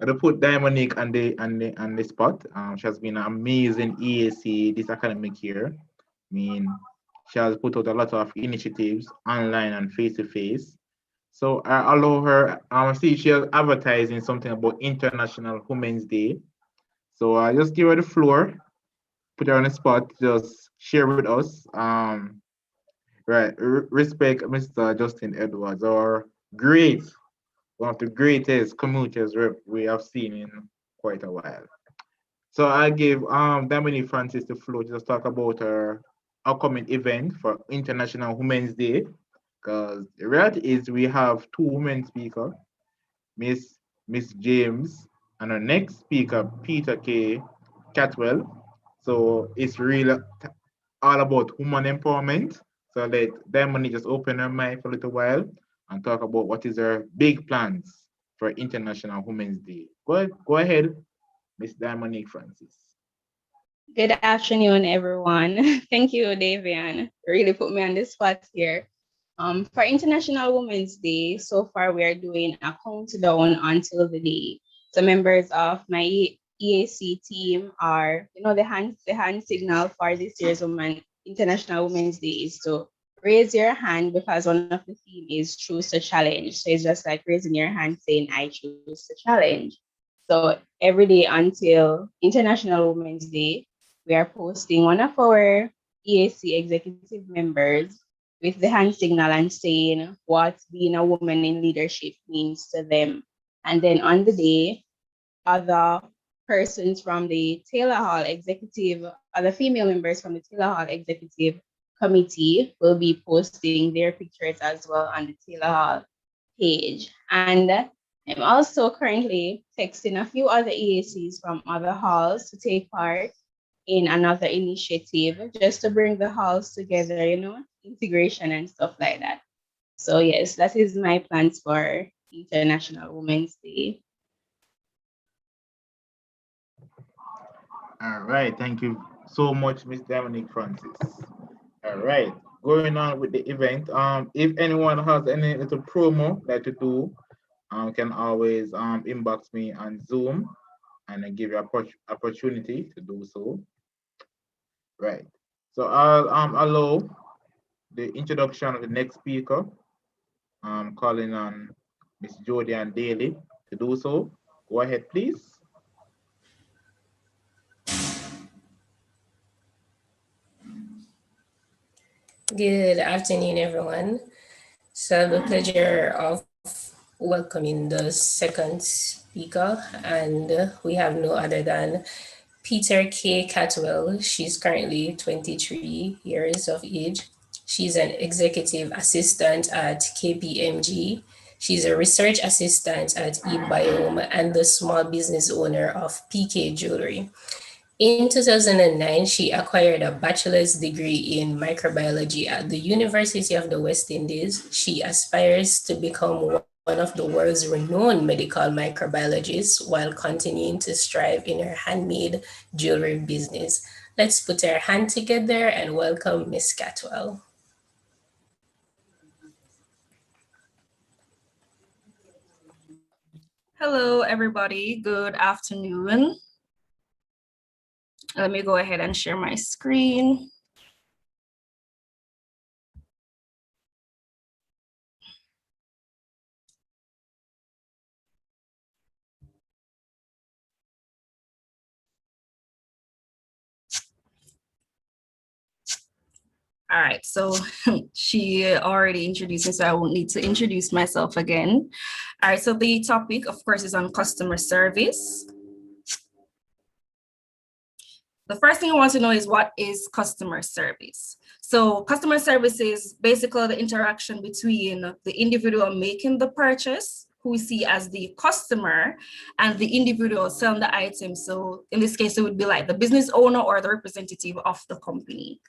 to put Diamonique on the spot. She has been an amazing EAC this academic year. I mean, she has put out a lot of initiatives online and face to face. So I allow her. See, she is advertising something about International Women's Day. So I just give her the floor, put her on the spot, just share with us. Right, respect Mr. Justin Edwards, or great, one of the greatest commuters we have seen in quite a while. So I give Dominique Francis the floor to just talk about her upcoming event for International Women's Day. Because the reality is we have two women speakers, Miss James and our next speaker, Peter K. Catwell. So it's really all about woman empowerment. So let Diamond just open her mic for a little while and talk about what is her big plans for International Women's Day. Go ahead, Miss Diamonique Francis. Good afternoon, everyone. Thank you, Davian. Really put me on the spot here. For International Women's Day, so far we are doing a countdown until the day. So members of my EAC team are, the hand signal for this year's International Women's Day is to raise your hand, because one of the theme is choose to challenge. So it's just like raising your hand saying I choose to challenge. So every day until International Women's Day, we are posting one of our EAC executive members with the hand signal and saying what being a woman in leadership means to them. And then on the day, other persons from the Taylor Hall executive, other female members from the Taylor Hall executive committee will be posting their pictures as well on the Taylor Hall page. And I'm also currently texting a few other EACs from other halls to take part in another initiative just to bring the halls together, integration and stuff like that. So yes, that is my plans for International Women's Day. All right, thank you so much, Miss Dominique Francis. All right, going on with the event. If anyone has any little promo that to do, can always inbox me on Zoom, and I give you opportunity to do so. Right. So I'll allow the introduction of the next speaker. Calling on Miss Jody and Daly to do so. Go ahead, please. Good afternoon, everyone. So I have the pleasure of welcoming the second speaker, and we have no other than Peter K. Catwell. She's currently 23 years of age. She's an executive assistant at KPMG. She's a research assistant at eBiome and the small business owner of PK Jewelry. In 2009, she acquired a bachelor's degree in microbiology at the University of the West Indies. She aspires to become one of the world's renowned medical microbiologists while continuing to strive in her handmade jewelry business. Let's put our hand together and welcome Miss Catwell. Hello, everybody. Good afternoon. Let me go ahead and share my screen. All right, so she already introduced me, so I won't need to introduce myself again. All right, so the topic, of course, is on customer service. The first thing I want to know is, what is customer service? So customer service is basically the interaction between the individual making the purchase, who we see as the customer, and the individual selling the item. So in this case, it would be like the business owner or the representative of the company.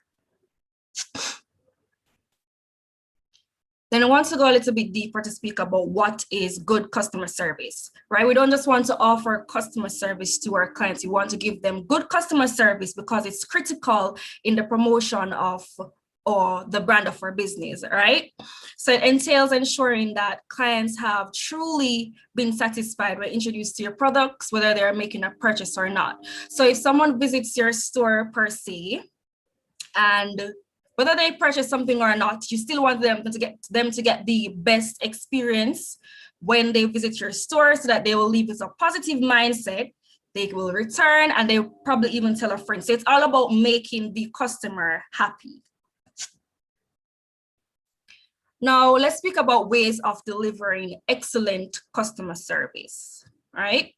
Then I want to go a little bit deeper to speak about what is good customer service, right? We don't just want to offer customer service to our clients. We want to give them good customer service because it's critical in the promotion of or the brand of our business, right? So it entails ensuring that clients have truly been satisfied when introduced to your products, whether they're making a purchase or not. So if someone visits your store per se, and whether they purchase something or not, you still want them to get the best experience when they visit your store, so that they will leave with a positive mindset. They will return, and they probably even tell a friend. So it's all about making the customer happy. Now let's speak about ways of delivering excellent customer service, right?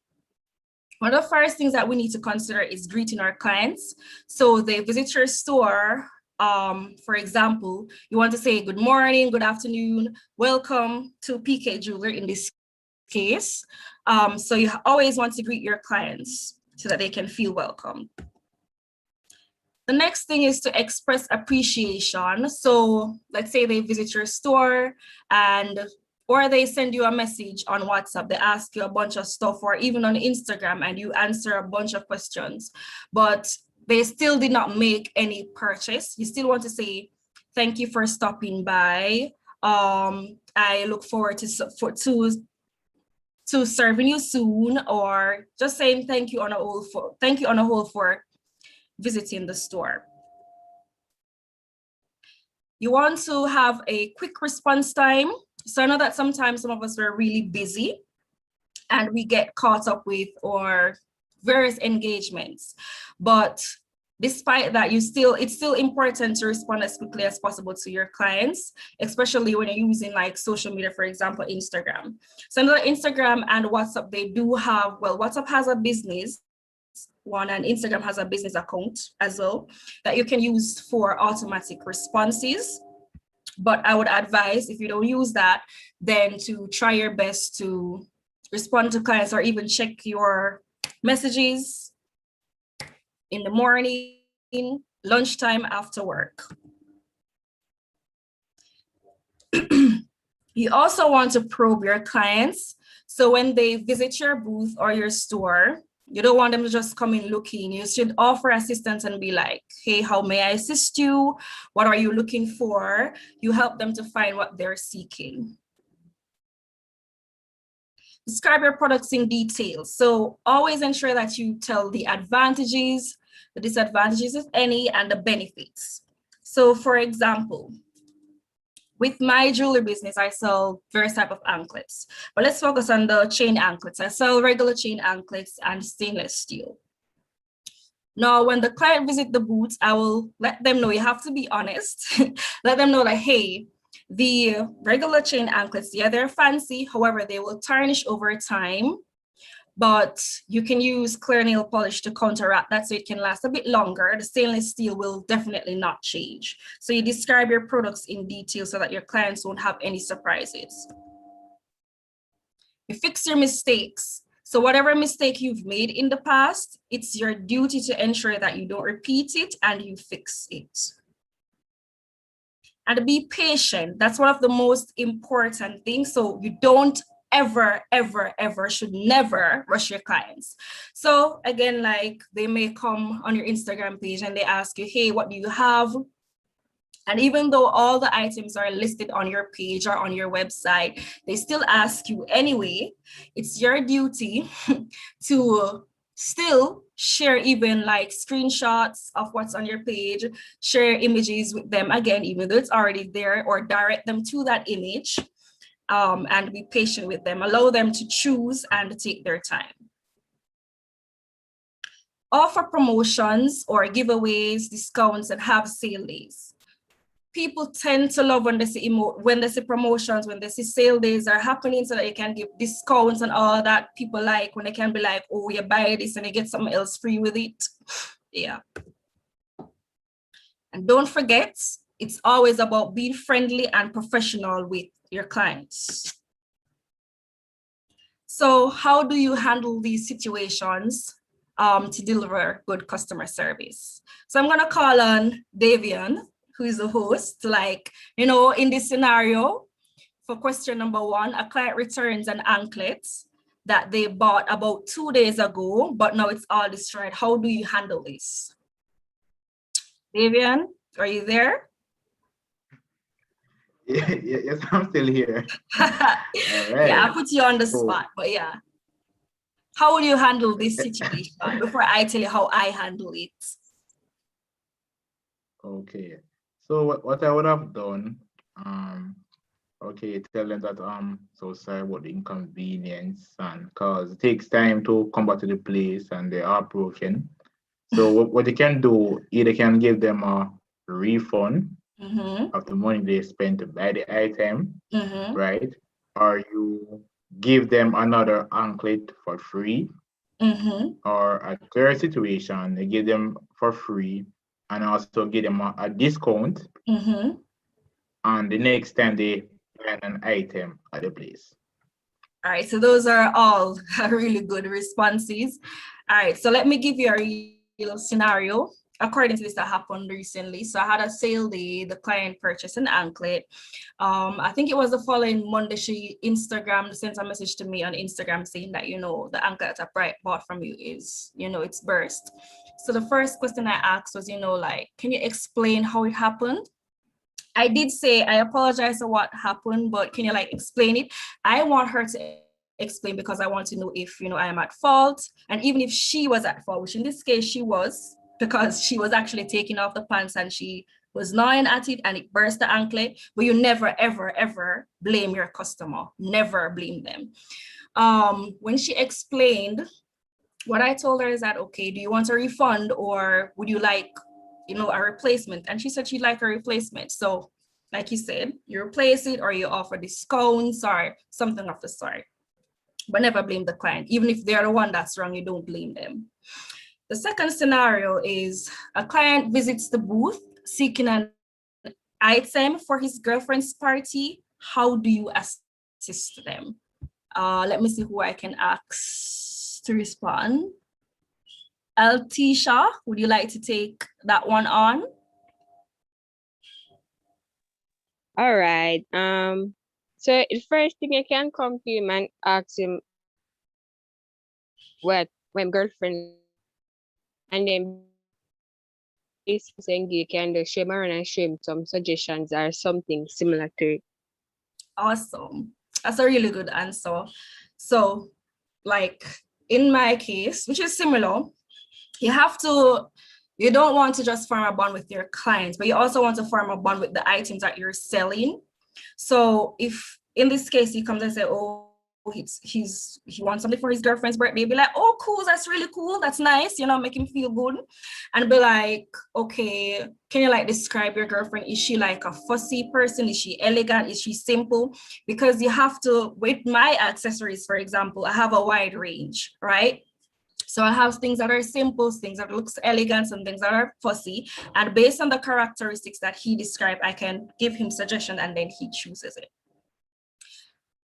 One of the first things that we need to consider is greeting our clients. So they visit your store. For example, you want to say good morning, good afternoon, welcome to PK Jeweler in this case. So you always want to greet your clients so that they can feel welcome. The next thing is to express appreciation. So let's say they visit your store or they send you a message on WhatsApp, they ask you a bunch of stuff, or even on Instagram, and you answer a bunch of questions, but they still did not make any purchase. You still want to say, thank you for stopping by. I look forward to serving you soon, or just saying thank you on a whole for visiting the store. You want to have a quick response time. So I know that sometimes some of us are really busy and we get caught up with our various engagements, but despite that, it's still important to respond as quickly as possible to your clients, especially when you're using like social media, for example, Instagram. So I know that Instagram and WhatsApp, they do have, well, WhatsApp has a business one, and Instagram has a business account as well that you can use for automatic responses. But I would advise, if you don't use that, then to try your best to respond to clients, or even check your messages in the morning, lunchtime, after work. You also want to probe your clients. So when they visit your booth or your store, you don't want them to just come in looking. You should offer assistance and be like, hey, how may I assist you? What are you looking for? You help them to find what they're seeking. Describe your products in detail. So always ensure that you tell the advantages, the disadvantages, if any, and the benefits. So for example, with my jewelry business, I sell various types of anklets, but let's focus on the chain anklets. I sell regular chain anklets and stainless steel. Now, when the client visits the booth, I will let them know, you have to be honest, let them know that, hey, the regular chain anklets, yeah, they're fancy, however, they will tarnish over time, but you can use clear nail polish to counteract that so it can last a bit longer. The stainless steel will definitely not change. So you describe your products in detail so that your clients won't have any surprises. You fix your mistakes. So whatever mistake you've made in the past, it's your duty to ensure that you don't repeat it and you fix it. And be patient. That's one of the most important things. So you don't ever should never rush your clients. So again, like they may come on your Instagram page and they ask you, hey, what do you have? And even though all the items are listed on your page or on your website, they still ask you anyway. It's your duty to still share even like screenshots of what's on your page, share images with them again, even though it's already there, or direct them to that image. And be patient with them, allow them to choose and take their time. Offer promotions or giveaways, discounts, and have sale days. People tend to love when they see promotions, when they see sale days are happening, so that you can give discounts and all that. People like when they can be like, oh, you buy this and you get something else free with it. Yeah. And don't forget, it's always about being friendly and professional with your clients. So how do you handle these situations to deliver good customer service? So I'm gonna call on Davian, who is the host, like, you know, in this scenario, for question number 1, a client returns an anklet that they bought about 2 days ago, but now it's all destroyed. How do you handle this? Davian, are you there? Yes, I'm still here. All Yeah, I right. put you on the So, spot, but yeah. How will you handle this situation before I tell you how I handle it? okay. So what I would have done, okay, tell them that so sorry about the inconvenience and cause it takes time to come back to the place and they are broken. So what you can do, either can give them a refund Mm-hmm. of the money they spent to buy the item, Mm-hmm. right? Or you give them another anklet for free, Mm-hmm. or a third situation, they give them for free and also give them a discount Mm-hmm. on the next time they buy an item at the place. All right, so those are all really good responses. All right, so let me give you a real scenario according to this that happened recently. So I had a sale day, the client purchased an anklet. I think it was the following Monday, she sent a message to me on Instagram saying that, the anklet that I bought from you is, it's burst. So the first question I asked was, can you explain how it happened? I did say, I apologize for what happened, but can you explain it? I want her to explain because I want to know if, I am at fault. And even if she was at fault, which in this case she was, because she was actually taking off the pants and she was gnawing at it and it burst the anklet. But you never, ever, ever blame your customer. Never blame them. When she explained, what I told her is that, okay, do you want a refund or would you like, a replacement? And she said she'd like a replacement. So like you said, you replace it or you offer discounts or something of the sort. But never blame the client. Even if they're the one that's wrong, you don't blame them. The second scenario is a client visits the booth seeking an item for his girlfriend's party. How do you assist them? Let me see who I can ask to respond. Altisha, would you like to take that one on? All right. So the first thing you can come to him and ask him what when girlfriend like, and then saying you can just show him around and show him some suggestions or something similar to it. Awesome. That's a really good answer. So, in my case, which is similar, you don't want to just form a bond with your clients, but you also want to form a bond with the items that you're selling. So if in this case he comes and say, oh, he wants something for his girlfriend's birthday, be like, oh, cool, that's really cool, that's nice, make him feel good. And be like, okay, can you describe your girlfriend? Is she a fussy person? Is she elegant? Is she simple? Because you have to, with my accessories, for example, I have a wide range, right? So I have things that are simple, things that looks elegant, and things that are fussy. And based on the characteristics that he described, I can give him suggestion and then he chooses it.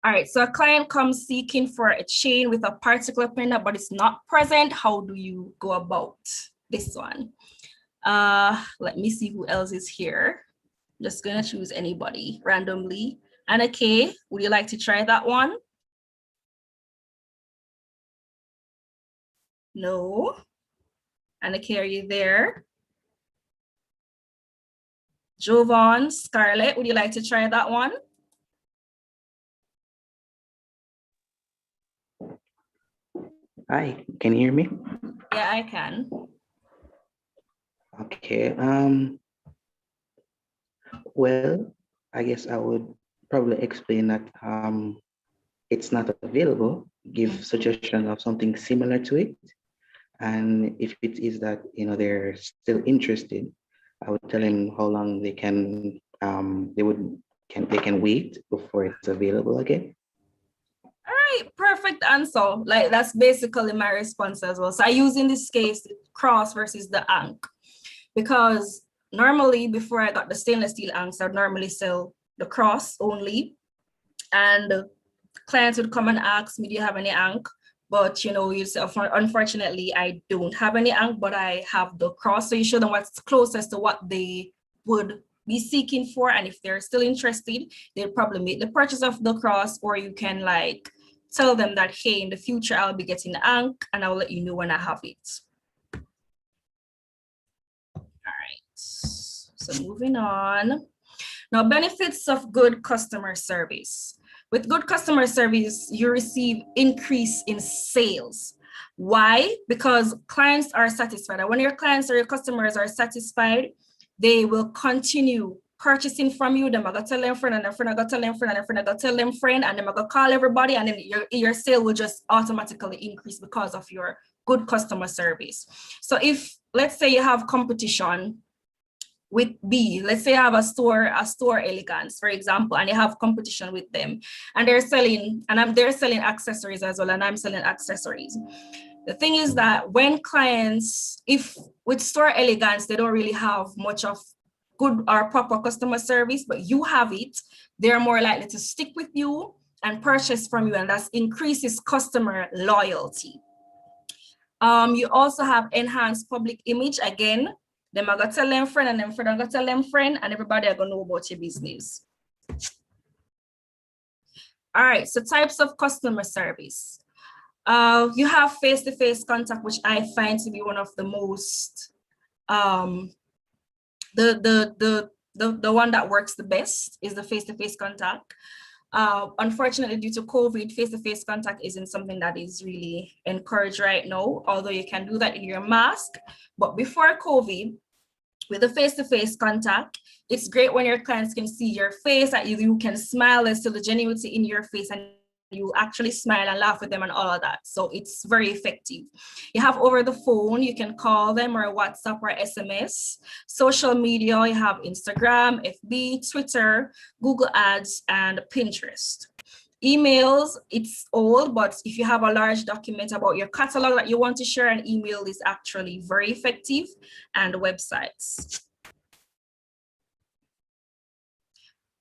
All right, so a client comes seeking for a chain with a particular printer, but it's not present. How do you go about this one? Let me see who else is here. I'm just gonna choose anybody randomly. Anna Kay, would you like to try that one? No. Anna Kay, are you there? Jovan, Scarlett, would you like to try that one? Hi, can you hear me? Yeah, I can. Okay. Well, I guess I would probably explain that it's not available, give suggestion of something similar to it. And if it is that they're still interested, I would tell them how long they can wait before it's available again. All right, perfect answer. That's basically my response as well. So I use in this case cross versus the ankh, because normally before I got the stainless steel ankhs, I'd normally sell the cross only, and clients would come and ask me, do you have any ankh? But you say, unfortunately, I don't have any ankh, but I have the cross. So you show them what's closest to what they would be seeking for. And if they're still interested, they'll probably make the purchase of the cross, or you can tell them that, hey, in the future, I'll be getting the ankh and I'll let you know when I have it. All right, so moving on. Now, benefits of good customer service. With good customer service, you receive increase in sales. Why? Because clients are satisfied. And when your clients or your customers are satisfied, they will continue purchasing from you. They're gonna tell them friend, and their friend gonna tell them friend, and their friend gonna tell them friend, and they're gonna call everybody, and then your sale will just automatically increase because of your good customer service. So if, let's say you have competition with B, let's say I have a store Elegance, for example, and you have competition with them, and they're selling accessories as well, and I'm selling accessories. The thing is that when clients, if with store Elegance, they don't really have much of good or proper customer service, but you have it, they're more likely to stick with you and purchase from you, and that increases customer loyalty. You also have enhanced public image. Again, them are gonna tell them friend, and them friend are gonna tell them friend, and everybody are gonna know about your business. All right, so types of customer service. You have face-to-face contact, which I find to be one of the most, the one that works the best is the face-to-face contact. Unfortunately, due to COVID, face-to-face contact isn't something that is really encouraged right now, although you can do that in your mask. But before COVID, with the face-to-face contact, it's great when your clients can see your face, that you can smile and see the genuinity in your face, and you actually smile and laugh with them and all of that. So it's very effective. You have over the phone, you can call them or WhatsApp or SMS. Social media, you have Instagram, FB, Twitter, Google Ads, and Pinterest. Emails, it's old, but if you have a large document about your catalog that you want to share, an email is actually very effective, and websites.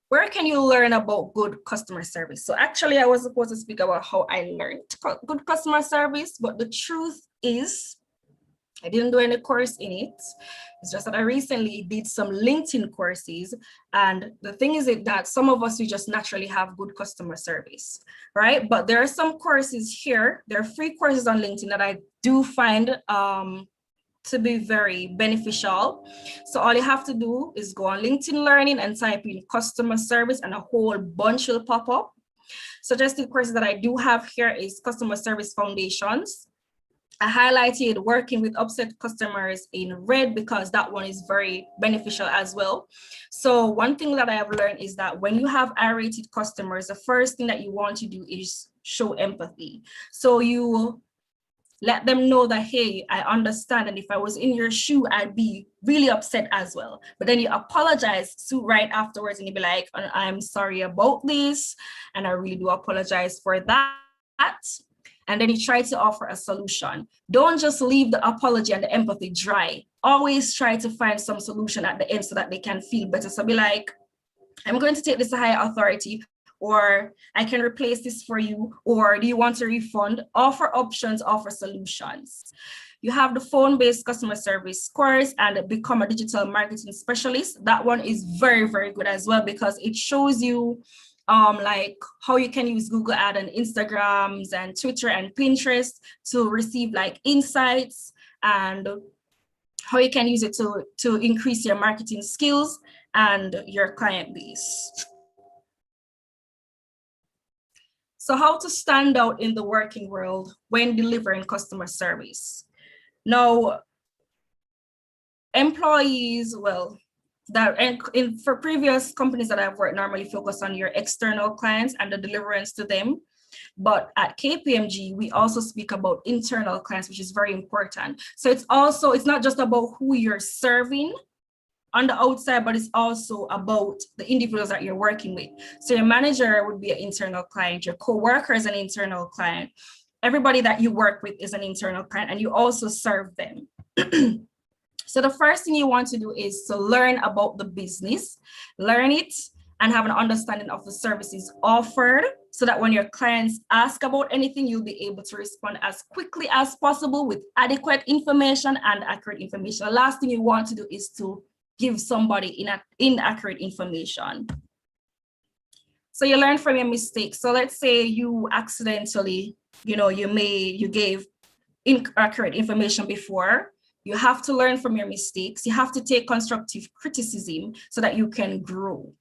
Where can you learn about good customer service? So actually, I was supposed to speak about how I learned good customer service, but the truth is, I didn't do any course in it. It's just that I recently did some LinkedIn courses. And the thing is that some of us, we just naturally have good customer service, right? But there are some courses here, there are free courses on LinkedIn that I do find to be very beneficial. So all you have to do is go on LinkedIn Learning and type in customer service, and a whole bunch will pop up. Suggested courses that I do have here is customer service foundations. I highlighted working with upset customers in red because that one is very beneficial as well. So one thing that I have learned is that when you have irritated customers, the first thing that you want to do is show empathy. So you let them know that, hey, I understand, and if I was in your shoe, I'd be really upset as well. But then you apologize right afterwards, and you be like, I'm sorry about this, and I really do apologize for that. And then you try to offer a solution. Don't just leave the apology and the empathy dry. Always try to find some solution at the end so that they can feel better. So be like, I'm going to take this to higher authority, or I can replace this for you, or do you want a refund? Offer options, offer solutions. You have the phone-based customer service course and become a digital marketing specialist. That one is very, very good as well, because it shows you like how you can use Google Ads and Instagrams and Twitter and Pinterest to receive like insights, and how you can use it to increase your marketing skills and your client base. So how to stand out in the working world when delivering customer service. Now, employees, well, for previous companies that I've worked, normally focus on your external clients and the deliverance to them. But at KPMG, we also speak about internal clients, which is very important. So it's not just about who you're serving on the outside, but it's also about the individuals that you're working with. So your manager would be an internal client, your coworker is an internal client, everybody that you work with is an internal client, and you also serve them. So the first thing you want to do is to learn about the business, learn it, and have an understanding of the services offered, so that when your clients ask about anything, you'll be able to respond as quickly as possible with adequate information and accurate information. The last thing you want to do is to give somebody inaccurate information. So you learn from your mistakes. So let's say you accidentally, you gave inaccurate information before. You have to learn from your mistakes. You have to take constructive criticism so that you can grow.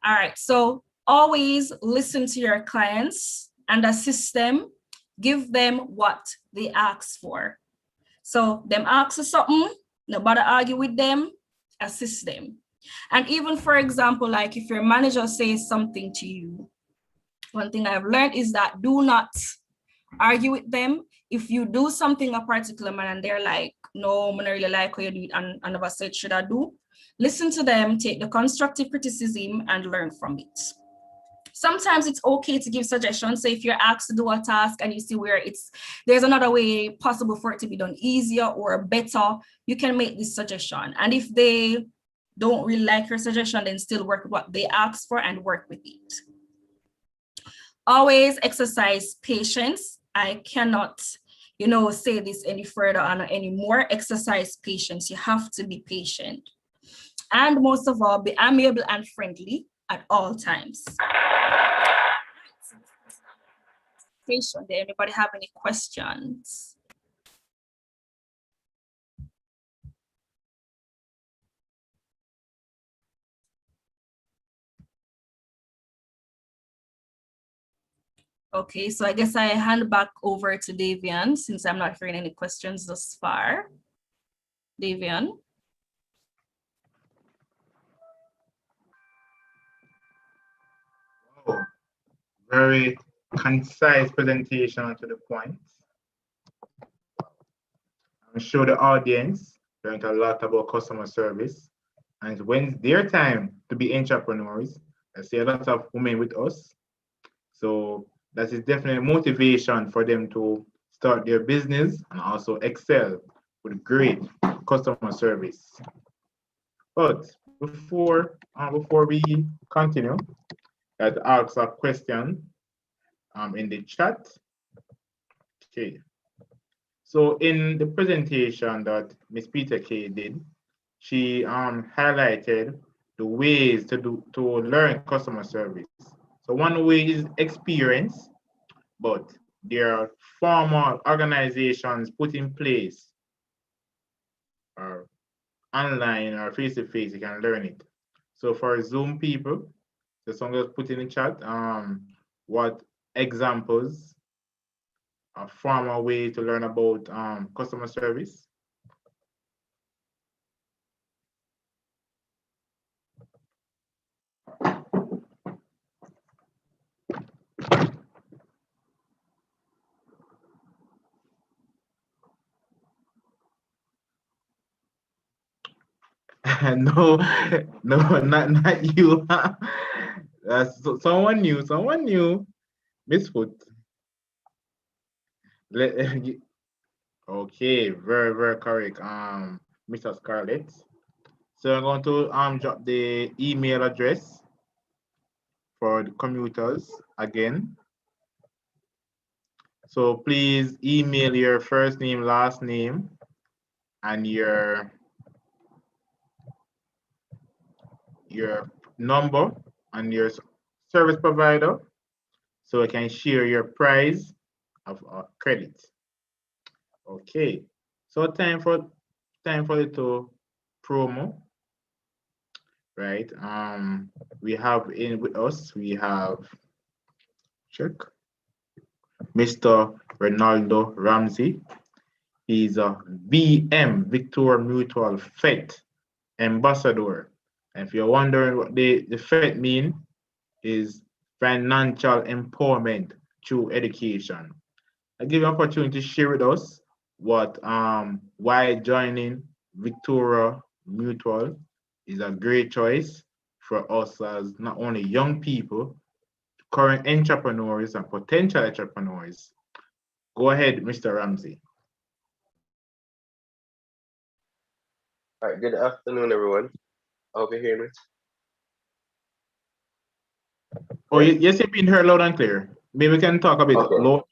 All right, so always listen to your clients and assist them, give them what they ask for. So them ask for something, nobody argue with them, assist them. And even for example, like if your manager says something to you, one thing I've learned is that do not argue with them. If you do something a particular manner and they're like, no, I'm not really like how you do it and I never said should I do, listen to them, take the constructive criticism and learn from it. Sometimes it's okay to give suggestions. So if you're asked to do a task and you see where there's another way possible for it to be done easier or better, you can make this suggestion. And if they don't really like your suggestion, then still work with what they asked for and work with it. Always exercise patience. I cannot, say this any further or anymore. Exercise patience. You have to be patient. And most of all, be amiable and friendly at all times. Did anybody have any questions? Okay, so I guess I hand back over to Davian since I'm not hearing any questions thus far. Davian. Oh, very concise presentation to the point. I'm sure the audience learned a lot about customer service. And when it's their time to be entrepreneurs, I see a lot of women with us. So that is definitely motivation for them to start their business and also excel with great customer service. But before we continue, I'd ask a question in the chat. Okay. So in the presentation that Ms. Peter K did, she highlighted the ways to learn customer service. So one way is experience, but there are formal organizations put in place or online or face-to-face, you can learn it. So for Zoom people, so someone just put in the chat what examples a formal way to learn about customer service. No, no, not you. That's someone new. Miss Foot. Okay, very, very correct. Mr. Scarlett. So I'm going to drop the email address for the commuters again. So please email your first name, last name, and your number and your service provider, so I can share your price of credit. Okay, so time for the promo, right? We have in with us, we have check Mr. Ronaldo Ramsey. He's a VM Victoria Mutual FET ambassador. And if you're wondering what the FET mean, is financial empowerment through education. I give you an opportunity to share with us what why joining Victoria Mutual is a great choice for us as not only young people, current entrepreneurs and potential entrepreneurs. Go ahead, Mr. Ramsey. All right, good afternoon, everyone. I hope you hear me. Oh, yes, you've been heard loud and clear. Maybe we can talk a bit low.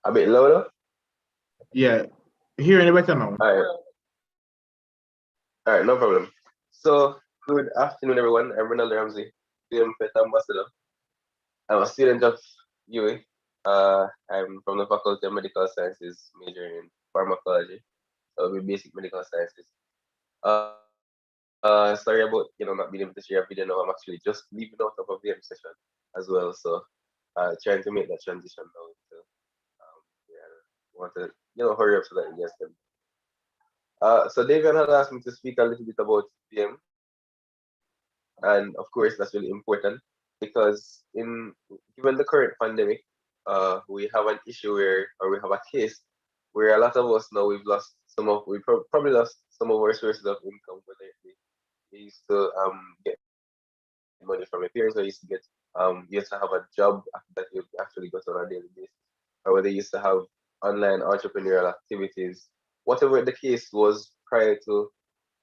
A bit louder? Yeah, hearing it better now. All right, no problem. So, good afternoon, everyone. I'm Ronald Ramsey, PM Pet Ambassador. I'm a student of UA. I'm from the Faculty of Medical Sciences, majoring in pharmacology. So, it'll be basic medical sciences. Sorry about not being able to share a video now. I'm actually just leaving out of a VM session as well, so trying to make that transition now. So yeah, want to hurry up so that you guys can. So Davian had asked me to speak a little bit about VM, and of course that's really important because given the current pandemic, we have an issue or we have a case where a lot of us now we probably lost some of our sources of income, whether they used to get money from your parents, or you used to have a job that you actually got on a daily basis, or whether you used to have online entrepreneurial activities. Whatever the case was prior to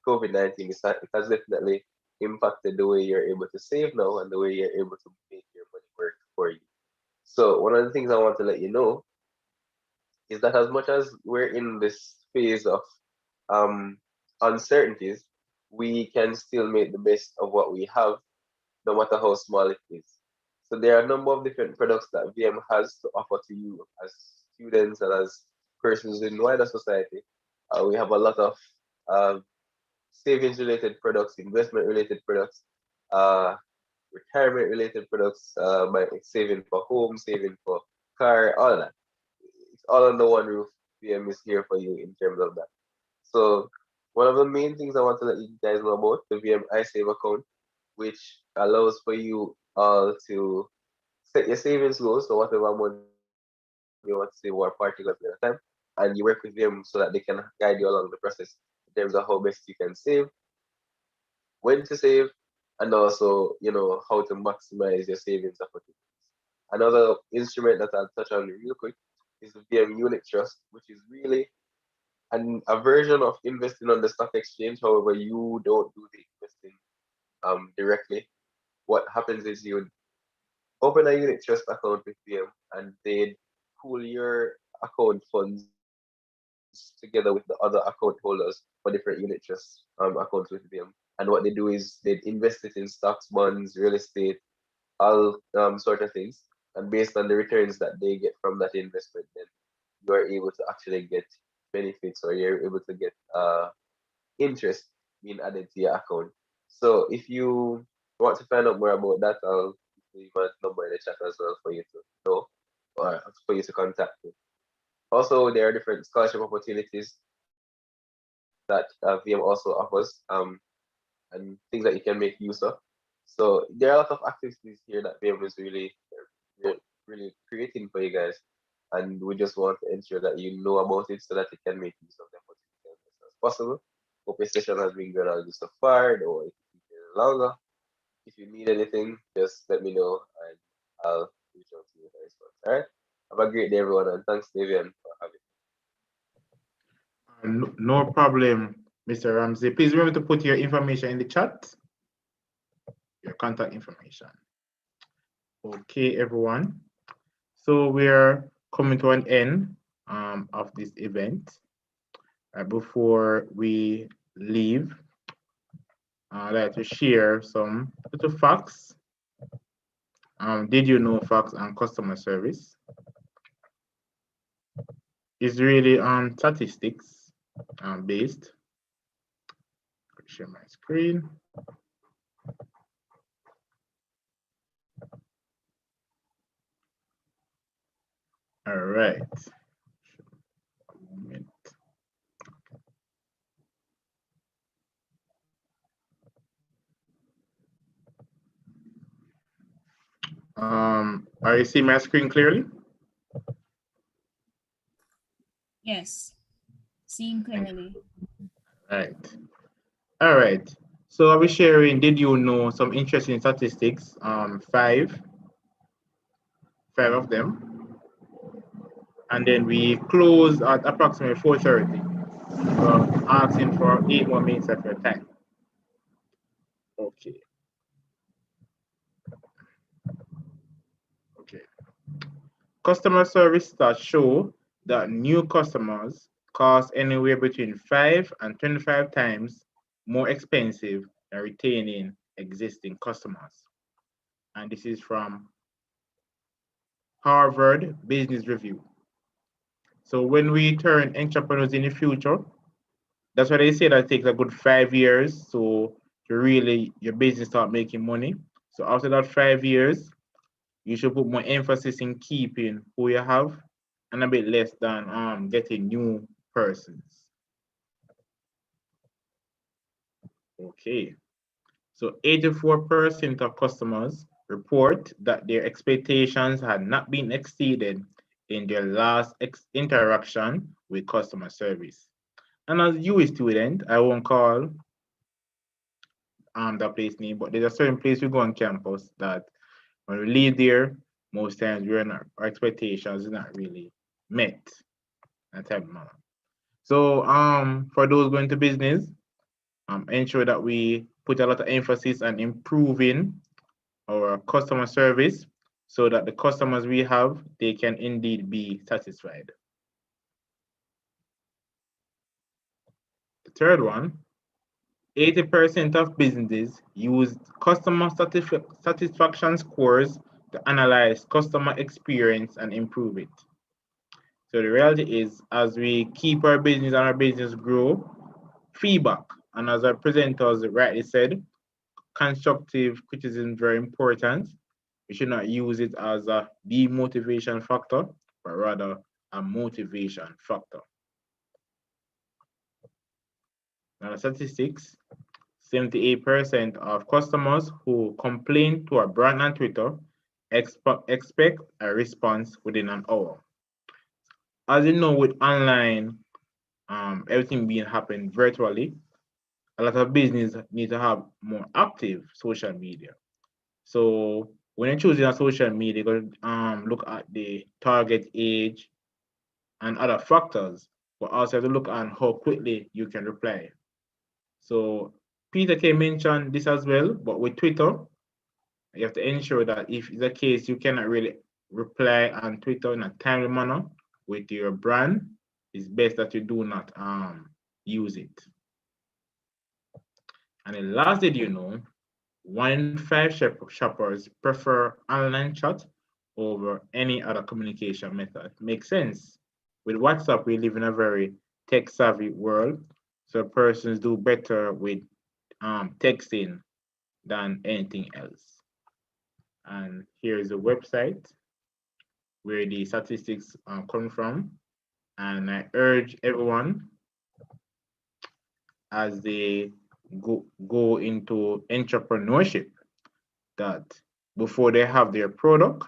COVID-19, it has definitely impacted the way you're able to save now and the way you're able to make your money work for you. So one of the things I want to let you know is that as much as we're in this phase of um, uncertainties, we can still make the best of what we have, no matter how small it is. So there are a number of different products that VM has to offer to you as students and as persons in wider society. We have a lot of uh, savings related products, investment related products, uh, retirement related products, by saving for home, saving for car, all of that. It's all under one roof. VM is here for you in terms of that. So one of the main things I want to let you guys know about the VM iSave account, which allows for you all to set your savings goals, so whatever amount you want to save over a particular period of time, and you work with them so that they can guide you along the process in terms of how best you can save, when to save, and also how to maximize your savings opportunities. Another instrument that I'll touch on real quick is the VM Unit Trust, which is really a version of investing on the stock exchange. However, you don't do the investing directly. What happens is you open a unit trust account with VM, and they pool your account funds together with the other account holders for different unit trust accounts with VM. And what they do is they invest it in stocks, bonds, real estate, all sort of things. And based on the returns that they get from that investment, then you are able to actually get benefits, or you're able to get interest being added to your account. So if you want to find out more about that, I'll leave my number in the chat as well for you to know, or for you to contact me. Also, there are different scholarship opportunities that VM also offers, and things that you can make use of. So there are a lot of activities here that VM is really creating for you guys, and we just want to ensure that you know about it so that you can make use of the opportunity as best as possible. Hope your session has been good on you so far, or if it's been longer. If you need anything, just let me know, and I'll reach out to you for response. All right. Have a great day, everyone, and thanks, Davian, for having me. No problem, Mr. Ramsey. Please remember to put your information in the chat, your contact information. Okay, everyone. So we're coming to an end of this event. Before we leave, I'd like to share some little facts. Did you know facts on customer service? It's really on statistics based. Share my screen. All right. Are you seeing my screen clearly? Yes, seeing clearly. Right. All right. So I'll be sharing, did you know, some interesting statistics, five of them. And then we close at approximately 4:30. So asking for 8 more minutes of your time. Okay. Okay. Customer service stats show that new customers cost anywhere between 5 and 25 times more expensive than retaining existing customers. And this is from Harvard Business Review. So when we turn entrepreneurs in the future, that's why they say that it takes a good 5 years. So to really your business start making money. So after that 5 years, you should put more emphasis in keeping who you have and a bit less than getting new persons. Okay. So 84% of customers report that their expectations had not been exceeded in their last interaction with customer service. And as you a student, I won't call that place name, but there's a certain place we go on campus that when we leave there, most times we're not, our expectations are not really met in a type of manner. So for those going to business, ensure that we put a lot of emphasis on improving our customer service so that the customers we have, they can indeed be satisfied. The third one, 80% of businesses use customer satisfaction scores to analyze customer experience and improve it. So the reality is, as we keep our business and our business grow, feedback, and as our presenters rightly said, constructive criticism is very important. We should not use it as a demotivation factor, but rather a motivation factor. Now, the statistics, 78% of customers who complain to a brand on Twitter expect a response within an hour. As you know, with online, everything being happening virtually, a lot of business need to have more active social media. So when you're choosing a social media, you gotta look at the target age and other factors, but also have to look at how quickly you can reply. So Peter K mentioned this as well, but with Twitter, you have to ensure that if it's a case you cannot really reply on Twitter in a timely manner with your brand, it's best that you do not use it. And then last, did you know, 1 in 5 shoppers prefer online chat over any other communication method. Makes sense. With WhatsApp, we live in a very tech-savvy world, so persons do better with texting than anything else. And here is a website where the statistics come from. And I urge everyone as they go into entrepreneurship that before they have their product,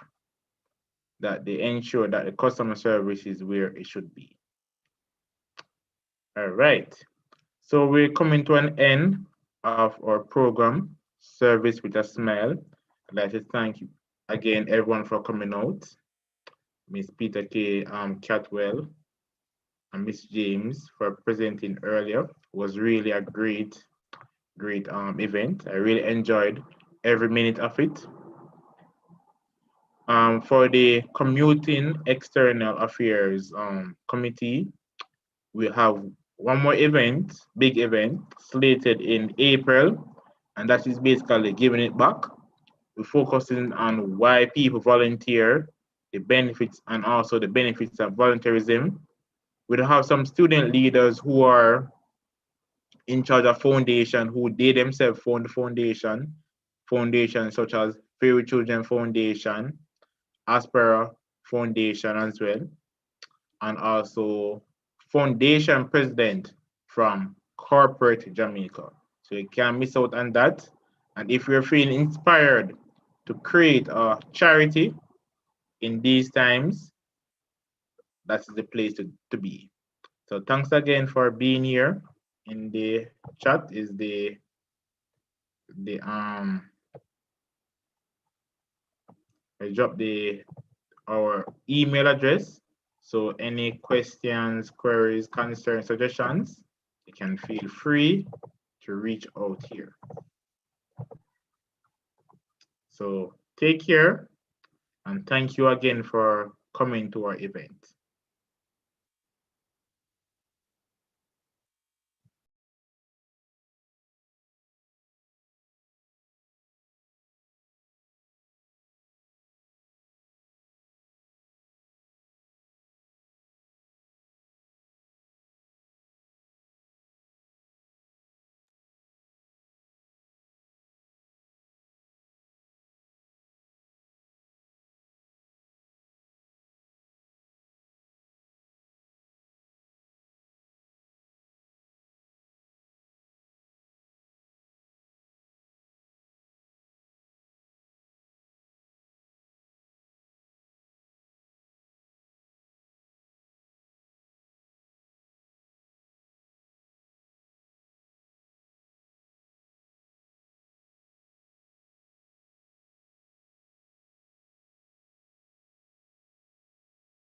that they ensure that the customer service is where it should be. All right. So we're coming to an end of our program, Service with a Smile. I'd like to thank you again, everyone, for coming out. Miss Peter K. Catwell and Miss James for presenting earlier. It was really a great event. I really enjoyed every minute of it. For the Commuting External Affairs Committee, we have one more event, big event, slated in April, and that is basically giving it back. We're focusing on why people volunteer, the benefits, and also the benefits of volunteerism. We'll have some student leaders who are in charge of foundation, who they themselves found the foundations such as Fairy Children Foundation, Aspera Foundation as well, and also foundation president from corporate Jamaica. So you can't miss out on that. And if you're feeling inspired to create a charity in these times, that's the place to be. So thanks again for being here. In the chat is the I dropped our email address. So any questions, queries, concerns, suggestions, you can feel free to reach out here. So take care and thank you again for coming to our event.